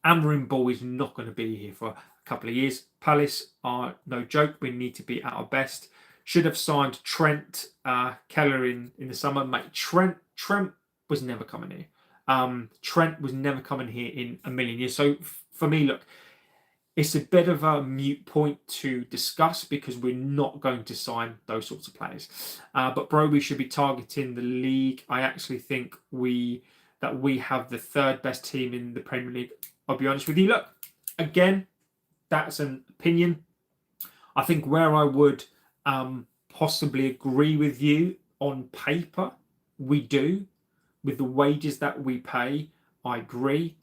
Amorin ball is not going to be here for a couple of years. Palace are no joke. We need to be at our best. Should have signed Trent Keller in the summer. Mate, Trent was never coming here. Trent was never coming here in a million years. So for me, look, it's a bit of a mute point to discuss because we're not going to sign those sorts of players. But bro, we should be targeting the league. I actually think we have the 3rd best team in the Premier League. I'll be honest with you. Look, again, that's an opinion. I think where I would possibly agree with you on paper, we do. With the wages that we pay, I agree.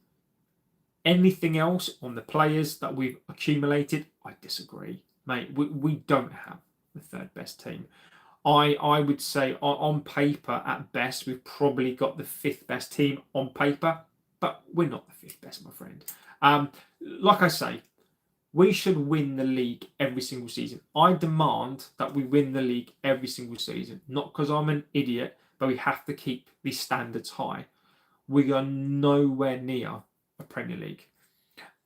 Anything else on the players that we've accumulated, I disagree. Mate, we don't have the 3rd best team. I would say on paper, at best, we've probably got the 5th best team on paper, but we're not the 5th best, my friend. Like I say, we should win the league every single season. I demand that we win the league every single season, not because I'm an idiot, but we have to keep these standards high. We are nowhere near a Premier League.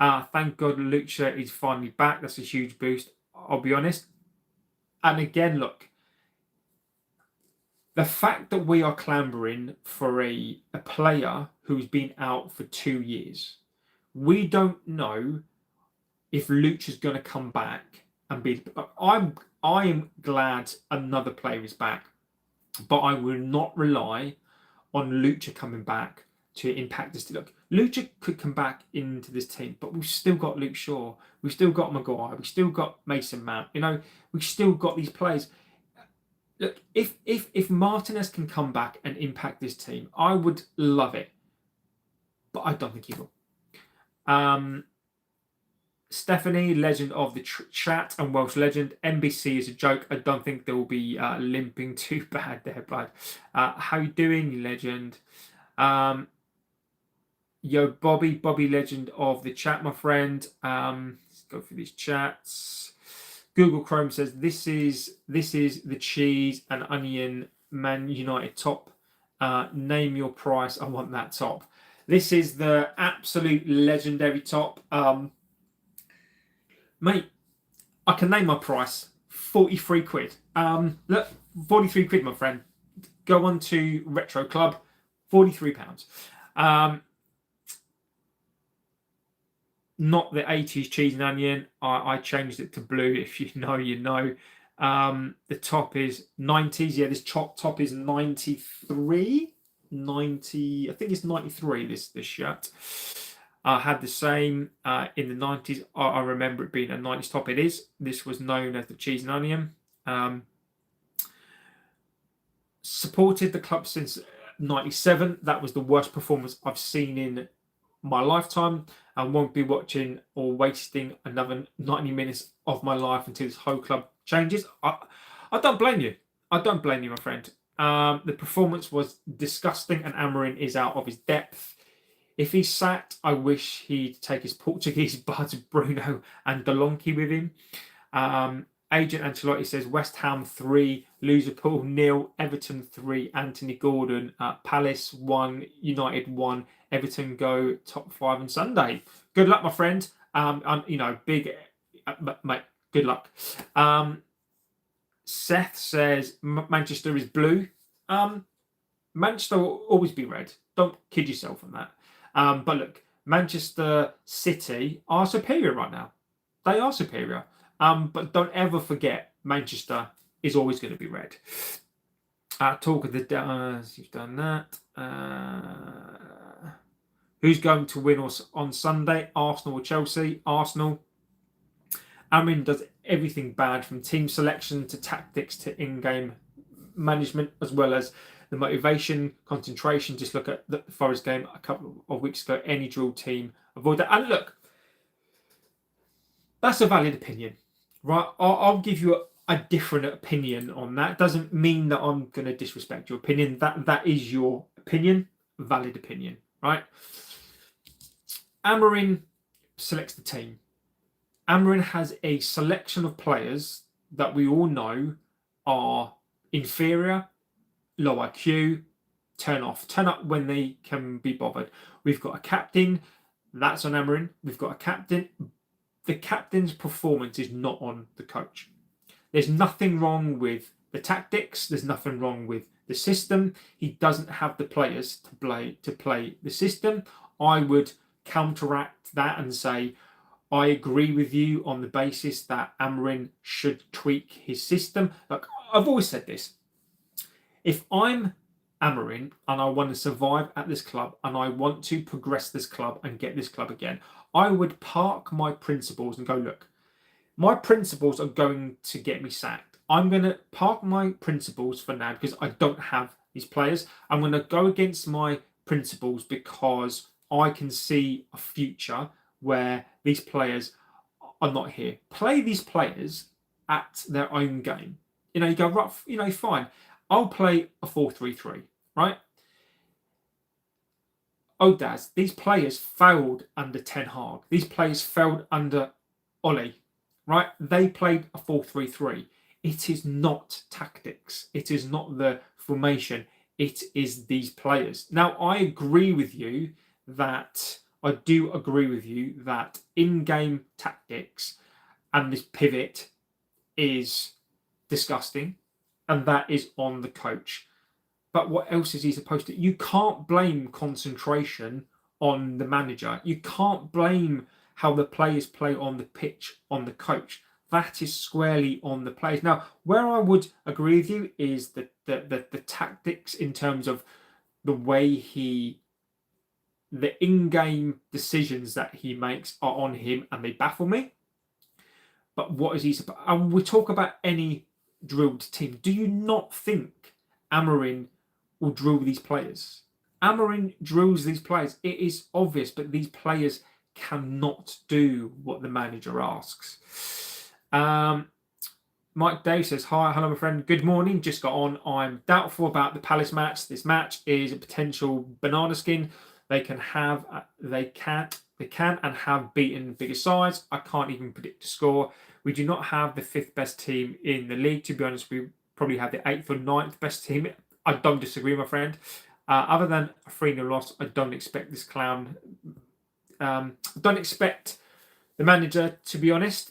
Thank God Lucha is finally back. That's a huge boost, I'll be honest. And again, look, the fact that we are clambering for a player who's been out for 2 years, we don't know if Lucha's going to come back and be. I am glad another player is back, but I will not rely on Lucha coming back to impact this. Look, Lucha could come back into this team, but we've still got Luke Shaw, we've still got Maguire, we've still got Mason Mount. We've still got these players. Look, if Martinez can come back and impact this team, I would love it, but I don't think he will. Stephanie, legend of the chat and Welsh legend. NBC is a joke. I don't think they will be limping too bad there, bud. How you doing, legend? Yo, Bobby, legend of the chat, my friend. Let's go through these chats. Google Chrome says this is the cheese and onion Man United top. Name your price. I want that top. This is the absolute legendary top. Mate, I can name my price. 43 quid. Look, 43 quid, my friend. Go on to Retro Club, £43. Not the 80s cheese and onion. I changed it to blue. If you know, you know. The top is 90s. Yeah, this top is 93. 90, I think it's 93, this shirt. I had the same in the 90s. I remember it being a 90s top. It is. This was known as the cheese and onion. Supported the club since 97. That was the worst performance I've seen in my lifetime, and won't be watching or wasting another 90 minutes of my life until this whole club changes. I don't blame you. I don't blame you, my friend. The performance was disgusting, and Amorin is out of his depth. If he's sacked, I wish he'd take his Portuguese buds, Bruno and Delonke, with him. Agent Ancelotti says West Ham 3, Liverpool 0, Everton 3, Anthony Gordon, Palace 1, United 1, Everton go top 5 on Sunday. Good luck, my friend. Big, mate, good luck. Seth says Manchester is blue. Manchester will always be red. Don't kid yourself on that. But look, Manchester City are superior right now. They are superior. But don't ever forget, Manchester is always going to be red. Talk of the you've done that. Who's going to win on Sunday? Arsenal or Chelsea? Arsenal. Amorin does everything bad, from team selection to tactics to in-game management, as well as the motivation, concentration. Just look at the Forest game a couple of weeks ago. Any drill team avoid that. And look, that's a valid opinion, right? I'll give you a different opinion on that. Doesn't mean that I'm going to disrespect your opinion. That is your opinion, valid opinion, right? Amorin selects the team. Amorin has a selection of players that we all know are inferior, low IQ, turn up when they can be bothered. We've got a captain, that's on Amorin. We've got a captain. The captain's performance is not on the coach. There's nothing wrong with the tactics. There's nothing wrong with the system. He doesn't have the players to play the system. I would counteract that and say, I agree with you on the basis that Amorin should tweak his system. Like, I've always said this. If I'm Amorin and I want to survive at this club and I want to progress this club and get this club again, I would park my principles and go, look, my principles are going to get me sacked. I'm going to park my principles for now because I don't have these players. I'm going to go against my principles because I can see a future where these players are not here. Play these players at their own game. You go, right, fine. I'll play a 4-3-3, right? Oh, Daz, these players failed under Ten Hag. These players failed under Ollie, right? They played a 4-3-3. It is not tactics. It is not the formation. It is these players. Now, I agree with you that in-game tactics and this pivot is disgusting, and that is on the coach. But what else is he supposed to? You can't blame concentration on the manager. You can't blame how the players play on the pitch on the coach. That is squarely on the players. Now, where I would agree with you is that the tactics in terms of the way the in-game decisions that he makes are on him and they baffle me. But what is he supposed? And we talk about any drilled team. Do you not think Amorin will drill these players? Amorin drills these players. It is obvious, but these players cannot do what the manager asks. Mike Dave says, hi, hello, my friend. Good morning. Just got on. I'm doubtful about the Palace match. This match is a potential banana skin. They can and have beaten bigger sides. I can't even predict the score. We do not have the 5th best team in the league. To be honest, we probably have the 8th or 9th best team. I don't disagree, my friend. Other than a 3-0 loss, I don't expect this clown. I don't expect the manager, to be honest.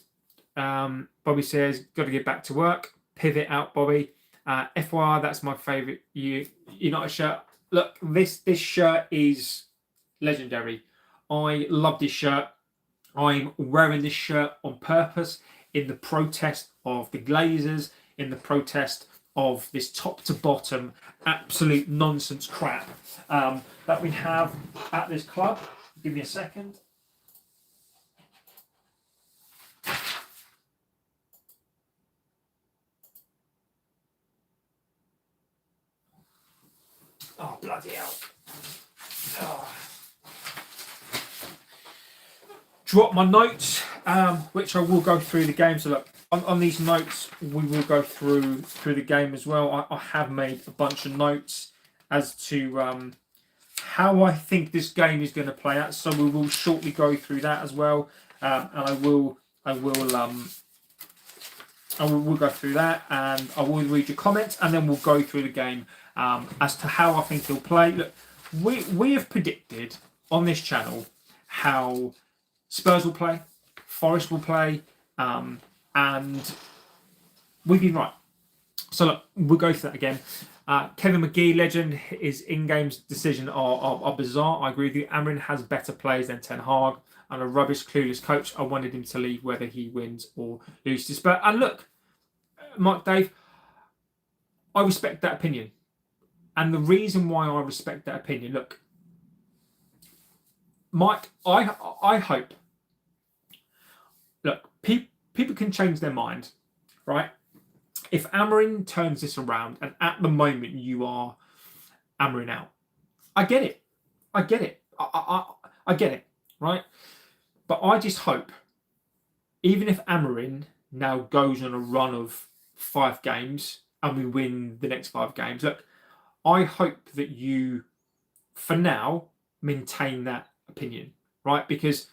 Bobby says, got to get back to work. Pivot out, Bobby. FYI, that's my favourite United shirt. Look, this shirt is legendary. I love this shirt. I'm wearing this shirt on purpose in the protest of the Glazers, in the protest of this top to bottom absolute nonsense crap that we have at this club. Give me a second. Oh, bloody hell. Oh. Drop my notes, which I will go through the game. So look, on these notes, we will go through the game as well. I have made a bunch of notes as to how I think this game is going to play out. So we will shortly go through that as well, and I will go through that, and I will read your comments, and then we'll go through the game as to how I think he'll play. Look, we have predicted on this channel how Spurs will play, Forest will play, and we've been right. So look, we'll go through that again. Kevin McGee, legend, his in-game decisions are bizarre. I agree with you. Amorin has better players than Ten Hag, and a rubbish, clueless coach. I wanted him to leave whether he wins or loses. But and look, Mike, Dave, I respect that opinion. And the reason why I respect that opinion, look, Mike, I hope, look, people can change their mind, right? If Amorin turns this around, and at the moment you are Amorin out, I get it. I get it, right? But I just hope, even if Amorin now goes on a run of 5 games and we win the next 5 games, look, I hope that you, for now, maintain that opinion, right? Because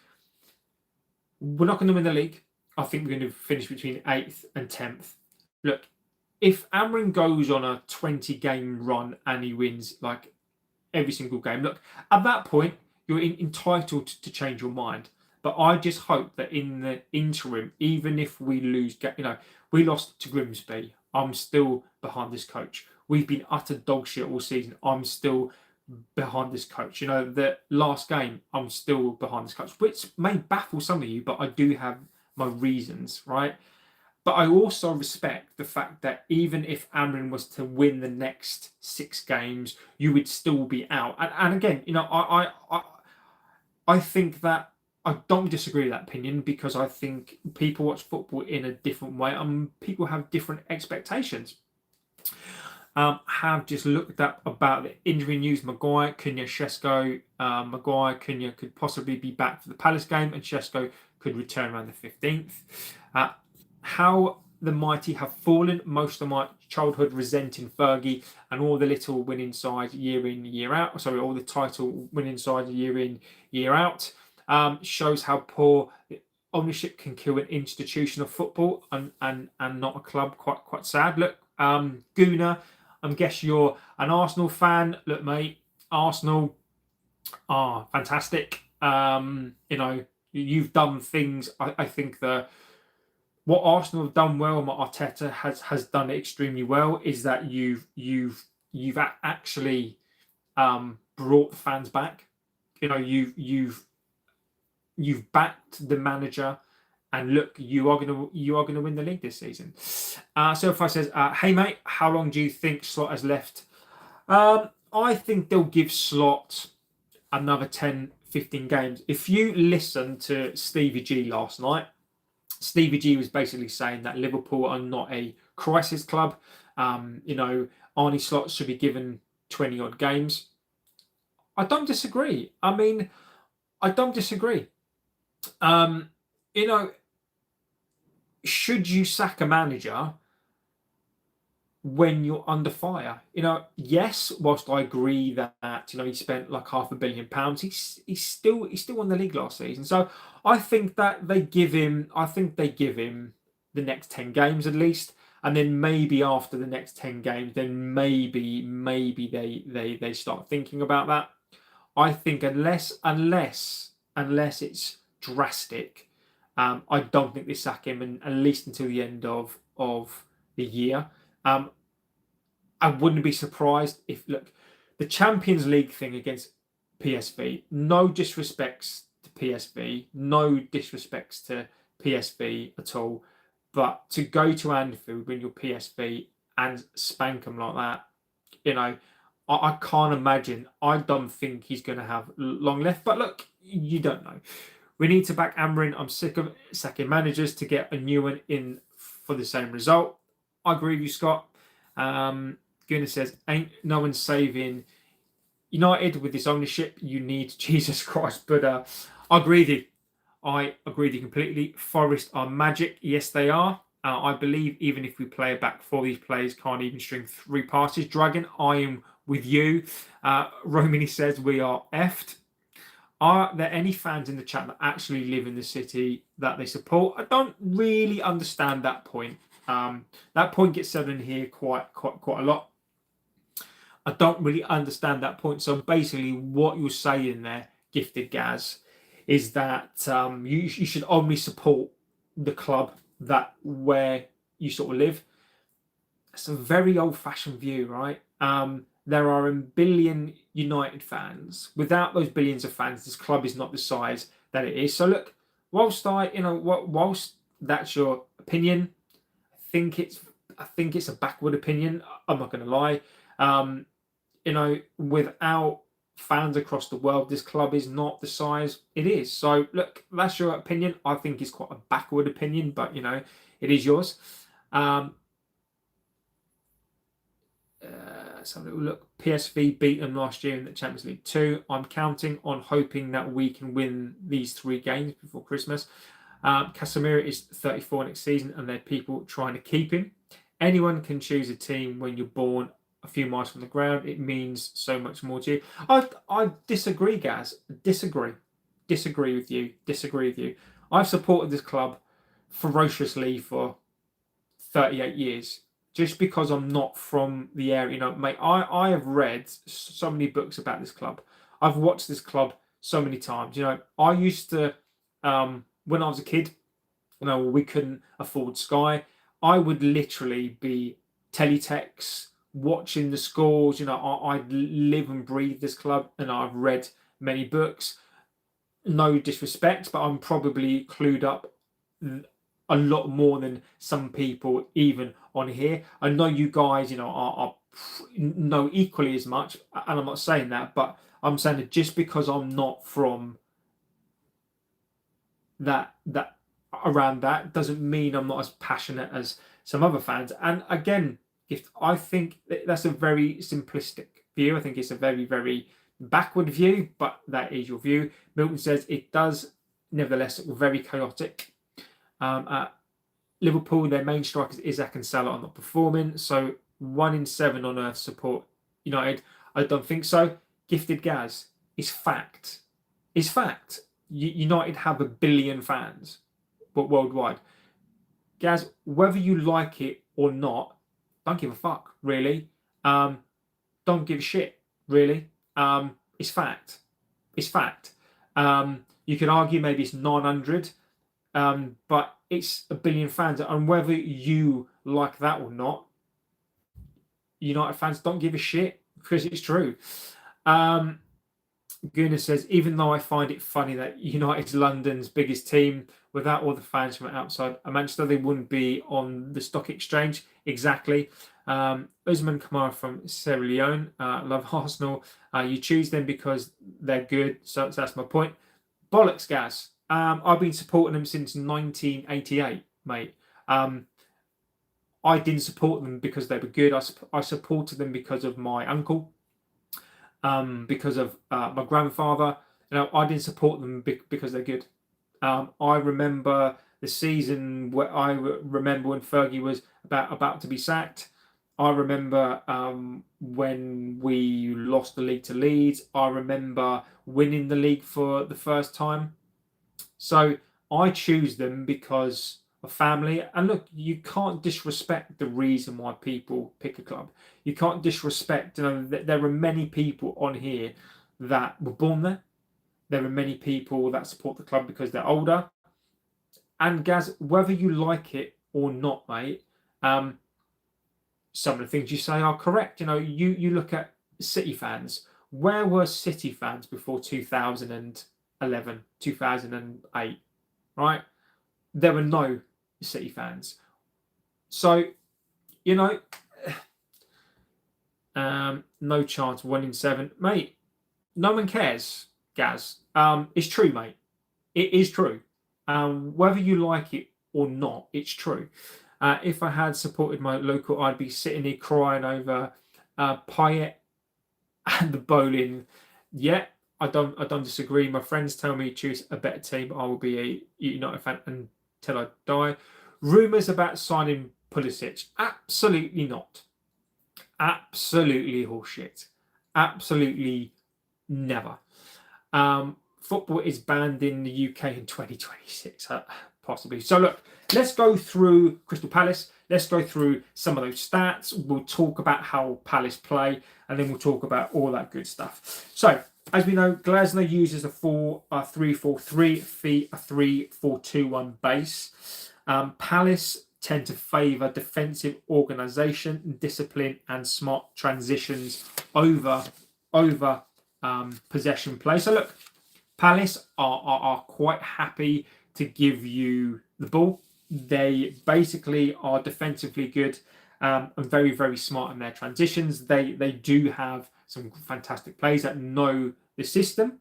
we're not going to win the league. I think we're going to finish between 8th and 10th. Look, if Amorin goes on a 20-game run and he wins like every single game, look, at that point, you're entitled to change your mind. But I just hope that in the interim, even if we lose, we lost to Grimsby, I'm still behind this coach. We've been utter dog shit all season. I'm still behind this coach. The last game, I'm still behind this coach, which may baffle some of you, but I do have my reasons, right? But I also respect the fact that even if Amorin was to win the next 6 games, you would still be out. And again, I think that I don't disagree with that opinion, because I think people watch football in a different way, and people have different expectations. Have just looked up about the injury news. Maguire, Cunha, Shesko. Maguire, Cunha could possibly be back for the Palace game, and Shesko could return around the 15th. How the mighty have fallen. Most of my childhood resenting Fergie and all the little winning sides year in, year out. Sorry, all the title winning sides year in, year out. Shows how poor ownership can kill an institution of football and not a club. Quite sad. Look, Guna, I guess you're an Arsenal fan. Look, mate, Arsenal are fantastic. You've done things. I think what Arsenal have done well, and what Arteta has done extremely well, is that you've actually brought the fans back. You've backed the manager, and look, you are gonna win the league this season. So if I says, hey mate, how long do you think Slot has left? I think they'll give Slot another 10, 15 games. If you listen to Stevie G last night, Stevie G was basically saying that Liverpool are not a crisis club. Arnie Slot should be given 20 odd games. I don't disagree. I don't disagree. Should you sack a manager when you're under fire? Yes, whilst I agree that he spent like £500 million, he's still won the league last season. So I think that they give him the next 10 games at least, and then maybe after the next 10 games, then maybe they start thinking about that. I think unless it's drastic, I don't think they sack him, and at least until the end of the year. I wouldn't be surprised if, look, the Champions League thing against PSV, no disrespects to PSV, no disrespects to PSV at all, but to go to Anfield when you're PSV and spank them like that, you know, I can't imagine. I don't think he's going to have long left. But look, you don't know. We need to back Amorin. I'm sick of sacking managers to get a new one in for the same result. I agree with you, Scott. Gunnar says, ain't no one saving United with this ownership. You need Jesus Christ. But I agree with you. I agree with you completely. Forest are magic. Yes, they are. I believe even if we play a back four, these players can't even string 3 passes. Dragon, I am with you. Romany says we are effed. Are there any fans in the chat that actually live in the city that they support? I don't really understand that point. That point gets said in here quite a lot. I don't really understand that point. So basically, what you're saying there, Gifted Gaz, is that you should only support the club that where you sort of live. It's a very old-fashioned view, right? There are a billion United fans. Without those billions of fans, this club is not the size that it is. So look, whilst that's your opinion, I think it's a backward opinion. I'm not going to lie. Without fans across the world, this club is not the size it is. So look, that's your opinion. I think it's quite a backward opinion, but it is yours. Let's have a little look. PSV beat them last year in the Champions League 2. I'm counting on hoping that we can win these 3 games before Christmas. Casemiro is 34 next season, and there are people trying to keep him. Anyone can choose a team when you're born a few miles from the ground. It means so much more to you. I disagree, Gaz. Disagree with you. I've supported this club ferociously for 38 years. Just because I'm not from the area, mate, I have read so many books about this club. I've watched this club so many times. I used to, when I was a kid, we couldn't afford Sky. I would literally be teletext, watching the scores. I live and breathe this club, and I've read many books. No disrespect, but I'm probably clued up a lot more than some people even on here. I know you guys, are know equally as much, and I'm not saying that, but I'm saying that just because I'm not from that around that doesn't mean I'm not as passionate as some other fans. And again, I think that's a very simplistic view. I think it's a very, very backward view, but that is your view. Milton says it does, nevertheless, very chaotic. At Liverpool, their main strikers Isaac and Salah are not performing, so 1 in 7 on earth support United. I don't think so. Gifted Gaz is fact. It's fact. United have 1 billion fans, but worldwide. Gaz, whether you like it or not, don't give a fuck, really. Don't give a shit, really. It's fact. It's fact. You could argue maybe it's 900, but it's 1 billion fans, and whether you like that or not, United fans don't give a shit because it's true. Gunnar says, even though I find it funny that United's London's biggest team, without all the fans from outside Manchester, they wouldn't be on the stock exchange. Exactly. Usman Kamara from Sierra Leone, love Arsenal. You choose them because they're good, so that's my point. Bollocks, Gaz. I've been supporting them since 1988, mate. I didn't support them because they were good. I supported them because of my uncle, because of my grandfather. I didn't support them because they're good. I remember the season when Fergie was about to be sacked. I remember when we lost the league to Leeds. I remember winning the league for the first time. So I choose them because of family. And look, you can't disrespect the reason why people pick a club. You can't disrespect, there are many people on here that were born there. There are many people that support the club because they're older. And Gaz, whether you like it or not, mate, some of the things you say are correct. You know, you look at City fans. Where were City fans before 2011, 2008? Right? There were no City fans. So, you know, no chance, 1 in 7. Mate, no one cares, Gaz. It's true, mate. It is true. Whether you like it or not, it's true. If I had supported my local, I'd be sitting here crying over Payet and the bowling. Yeah, I don't disagree. My friends tell me choose a better team. I will be a United fan until I die. Rumours about signing Pulisic? Absolutely not. Absolutely horseshit. Absolutely never. Football is banned in the UK in 2026, possibly. So look, let's go through Crystal Palace. Let's go through some of those stats. We'll talk about how Palace play, and then we'll talk about all that good stuff. So, as we know, Glasner uses a 4-3-4-3, a 3-4-2-1 base. Palace tend to favour defensive organisation, discipline, and smart transitions over possession play. So look, Palace are quite happy to give you the ball. They basically are defensively good and very, very smart in their transitions. They do have some fantastic players that know the system.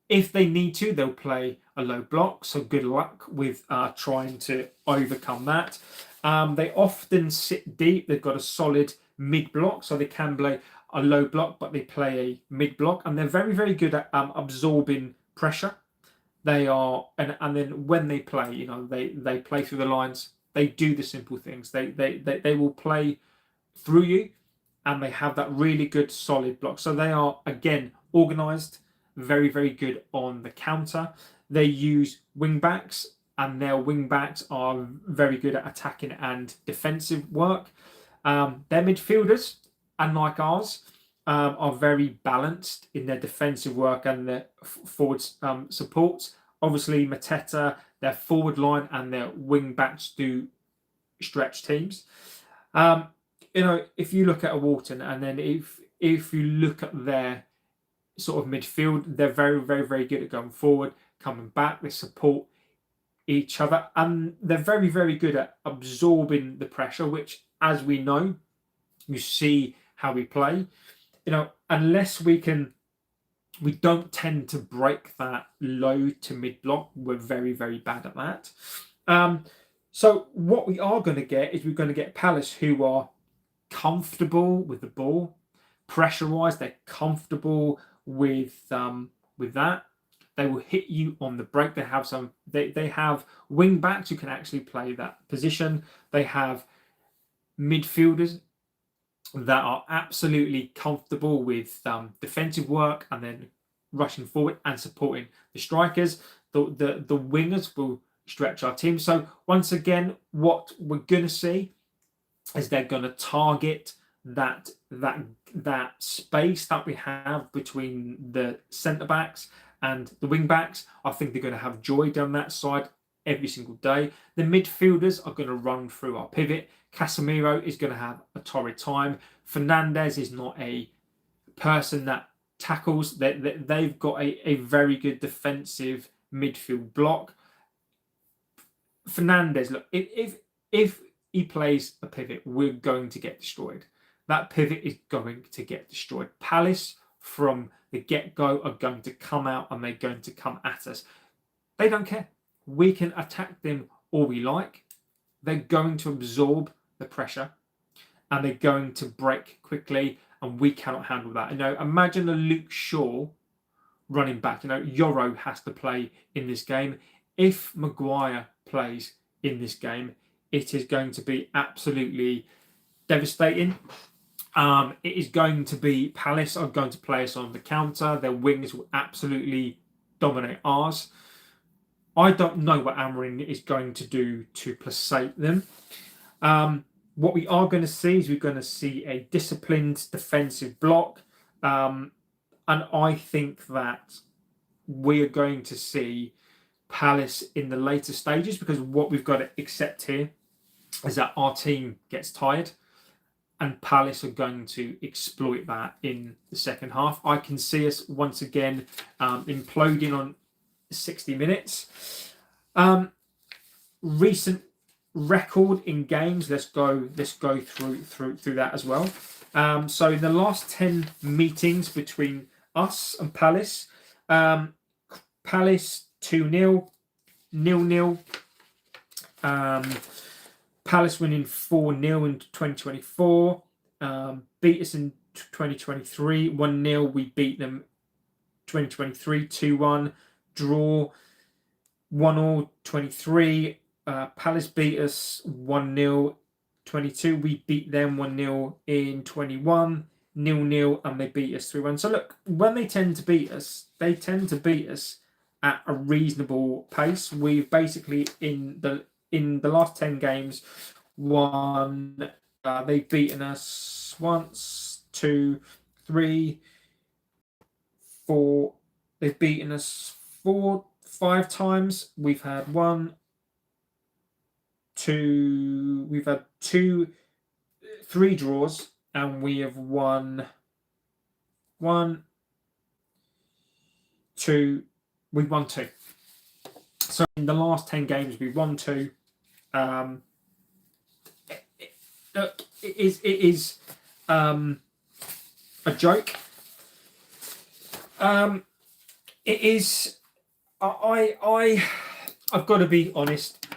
If they need to, they'll play a low block. So good luck with trying to overcome that. They often sit deep. They've got a solid mid block, so they can play a low block, but they play a mid block, and they're very, very good at absorbing pressure. They are, and then when they play, you know, they play through the lines. They do the simple things. They will play through you, and they have that really good solid block. So they are, again, organised, very, very good on the counter. They use wing backs, and their wing backs are very good at attacking and defensive work. Their midfielders, unlike ours, are very balanced in their defensive work and their forward supports. Obviously, Mateta, their forward line and their wing backs do stretch teams. You know, if you look at a Walton, and then if you look at their sort of midfield, they're very, very, very good at going forward, coming back. They support each other, and they're very, very good at absorbing the pressure, which, as we know, you see how we play. You know, unless we don't tend to break that low to mid block. We're very, very bad at that. So what we are going to get is we're going to get Palace who are comfortable with the ball, pressure-wise. They're comfortable with that. They will hit you on the break. They have They have wing backs who can actually play that position. They have midfielders that are absolutely comfortable with defensive work and then rushing forward and supporting the strikers. The wingers will stretch our team. So once again, what we're going to see is they're going to target that space that we have between the centre backs and the wing backs. I think they're going to have joy down that side every single day. The midfielders are going to run through our pivot. Casemiro is going to have a torrid time. Fernandes is not a person that tackles. They've got a very good defensive midfield block. Fernandes, look, if he plays a pivot, we're going to get destroyed. That pivot is going to get destroyed. Palace, from the get-go, are going to come out and they're going to come at us. They don't care. We can attack them all we like. They're going to absorb the pressure and they're going to break quickly, and we cannot handle that. You know, imagine a Luke Shaw running back. You know, Yoro has to play in this game. If Maguire plays in this game, it is going to be absolutely devastating. It is going to be Palace are going to play us on the counter. Their wings will absolutely dominate ours. I don't know what Amorin is going to do to placate them. What we are going to see is we're going to see a disciplined defensive block. And I think that we are going to see Palace in the later stages, because what we've got to accept here is that our team gets tired and Palace are going to exploit that in the second half. I can see us once again imploding on 60 minutes. Recent record in games. Let's go through that as well. So in the last 10 meetings between us and Palace, Palace 2-0, 0-0. Palace winning 4-0 in 2024. Beat us in 2023, 1-0. We beat them 2023, 2-1. Draw 1-0, 23. Palace beat us 1-0, 22. We beat them 1-0 in 21, 0-0, and they beat us 3-1. So look, when they tend to beat us, they tend to beat us at a reasonable pace. We've basically in the last 10 games won. They've beaten us once, 2, 3, 4. They've beaten us 5 times. We've had 1, 2. We've had 3 draws, and we have won 1, 2. We've won 2. So in the last 10 games, we've won 2. It is a joke. It is. I've got to be honest.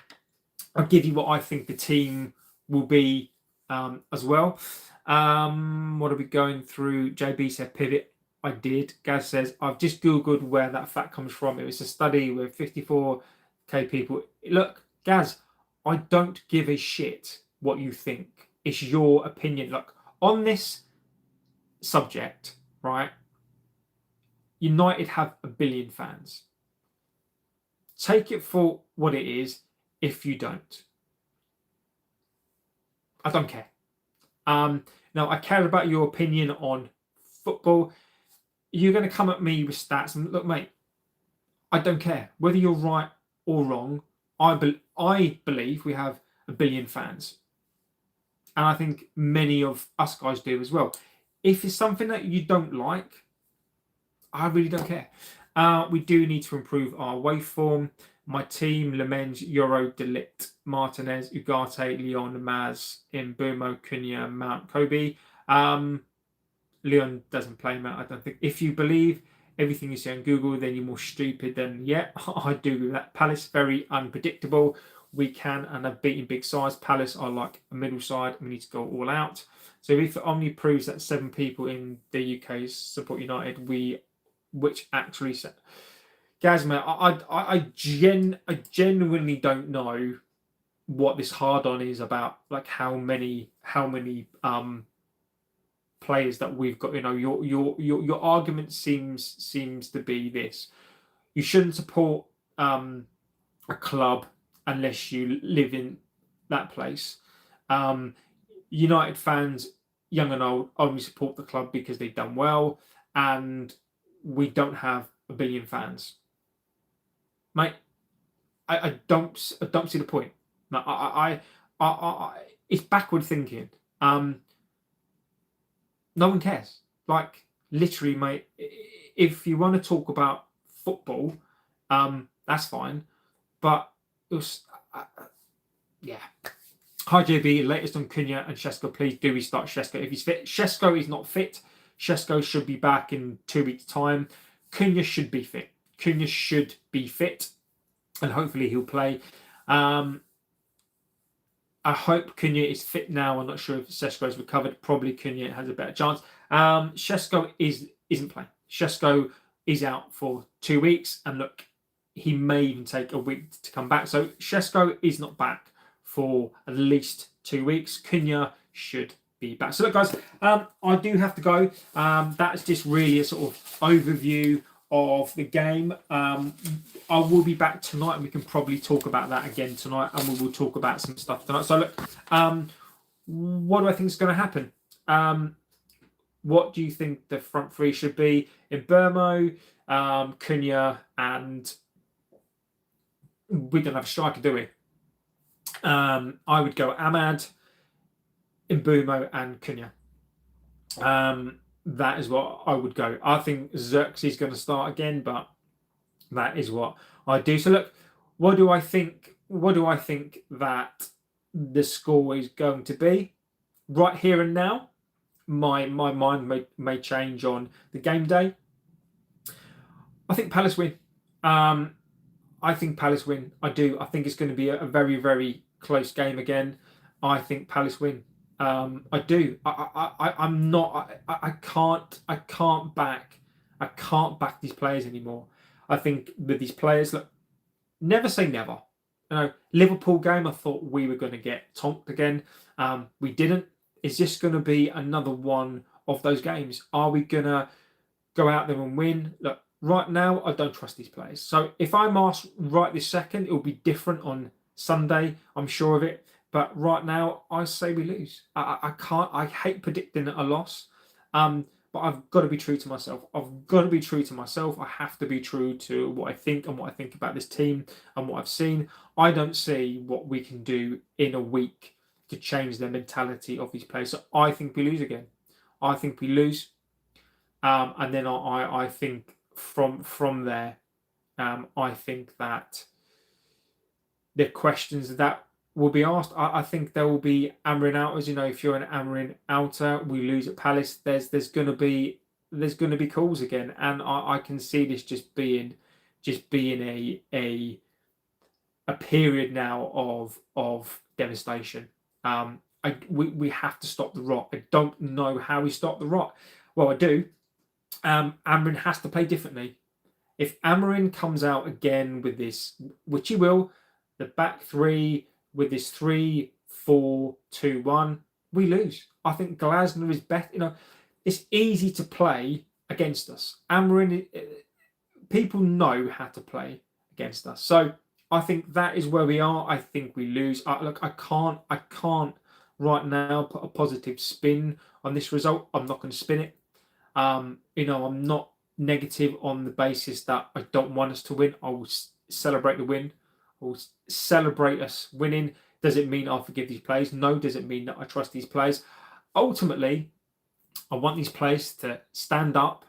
I'll give you what I think the team will be as well. What are we going through? JB said pivot. I did. Gaz says, I've just Googled where that fact comes from. It was a study with 54k people. Look, Gaz, I don't give a shit what you think. It's your opinion. Look, on this subject, right? United have 1 billion fans. Take it for what it is if you don't. I don't care. Now, I care about your opinion on football. You're going to come at me with stats. And look, mate, I don't care. Whether you're right or wrong, I believe we have 1 billion fans. And I think many of us guys do as well. If it's something that you don't like, I really don't care. We do need to improve our waveform. My team, Lemenge, Euro, Delict, Martinez, Ugarte, Leon, Maz, Mbeumo, Cunha, Mount, Kobe. Leon doesn't play, Matt, I don't think. If you believe everything you see on Google, then you're more stupid than, yeah, I do agree with that. Palace, very unpredictable. We can and have beaten big sides. Palace are like a middle side. We need to go all out. So if Omni proves that 7 people in the UK support United, which actually... Gaz, mate, I genuinely don't know what this hard-on is about, like how many players that we've got. You know, your argument seems to be this: you shouldn't support a club unless you live in that place. United fans, young and old, only support the club because they've done well, and we don't have 1 billion fans. Mate, I don't see the point. No, I it's backward thinking. No one cares. Like, literally, mate, if you want to talk about football, that's fine. But it was, yeah. Hi JB, latest on Cunha and Shesko. Please do restart Shesko if he's fit. Shesko is not fit. Shesko should be back in 2 weeks' time. Cunha should be fit. Cunha should be fit, and hopefully he'll play. I hope Cunha is fit now. I'm not sure if Shesko is recovered. Probably Cunha has a better chance. Shesko isn't playing. Shesko is out for 2 weeks, and look, he may even take a week to come back. So Shesko is not back for at least 2 weeks. Cunha should be back. So look, guys, I do have to go. That's just really a sort of overview of the game. I will be back tonight, and we can probably talk about that again tonight, and we will talk about some stuff tonight. So look, what do I think is going to happen? What do you think the front three should be? In Mbeumo, Cunha, and we don't have a striker, do we? I would go Ahmad, Mbumo, and Cunha. That is what I would go. I think Xerxes is going to start again, but that is what I do. So look, what do I think? What do I think that the score is going to be? Right here and now, my mind may change on the game day. I think Palace win. I think Palace win. I do. I think it's going to be a very, very close game again. I think Palace win. I do. I'm not. I can't back. I can't back these players anymore. I think with these players, look, never say never. You know, Liverpool game, I thought we were going to get tonked again. We didn't. Is this going to be another one of those games? Are we going to go out there and win? Look, right now, I don't trust these players. So if I'm asked right this second, it will be different on Sunday. I'm sure of it. But right now, I say we lose. I can't. I hate predicting a loss. But I've got to be true to myself. I've got to be true to myself. I have to be true to what I think and what I think about this team and what I've seen. I don't see what we can do in a week to change the mentality of these players. So I think we lose again. I think we lose. And then I think from there, I think that the questions that will be asked, I think there will be Amorin outers. You know, if you're an Amorin outer, we lose at Palace. There's going to be calls again, and I can see this just being a period now of devastation. We have to stop the rot. I don't know how we stop the rot. Well, I do. Amorin has to play differently. If Amorin comes out again with this, which he will, the back three with this 3-4-2-1, we lose. I think Glasner is better. You know, it's easy to play against us. Amorin, people know how to play against us. So I think that is where we are. I think we lose. Look, I can't right now put a positive spin on this result. I'm not going to spin it. You know, I'm not negative on the basis that I don't want us to win. I will celebrate the win. I will celebrate us winning. Does it mean I forgive these players? No. Does it mean that I trust these players? Ultimately, I want these players to stand up,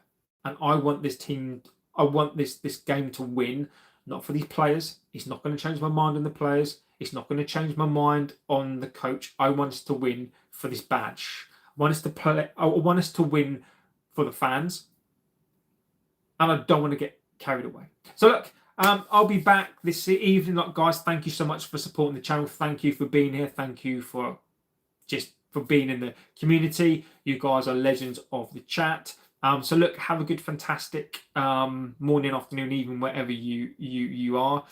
and I want this team. I want this game to win. Not for these players. It's not going to change my mind on the players. It's not going to change my mind on the coach. I want us to win for this badge. I want us to play. I want us to win for the fans, and I don't want to get carried away. So look, I'll be back this evening. Look, guys, thank you so much for supporting the channel. Thank you for being here. Thank you for being in the community. You guys are legends of the chat. So look, have a good, fantastic morning, afternoon, evening, wherever you are.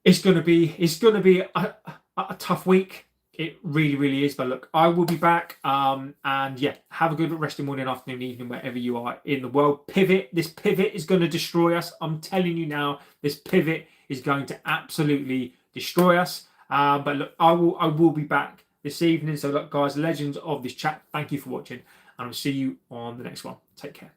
It's gonna be a tough week. It really, really is. But look, I will be back. And yeah, have a good rest of morning, afternoon, evening, wherever you are in the world. This pivot is going to destroy us. I'm telling you now, this pivot is going to absolutely destroy us. But look, I will be back this evening. So look, guys, legends of this chat, thank you for watching, and I'll see you on the next one. Take care.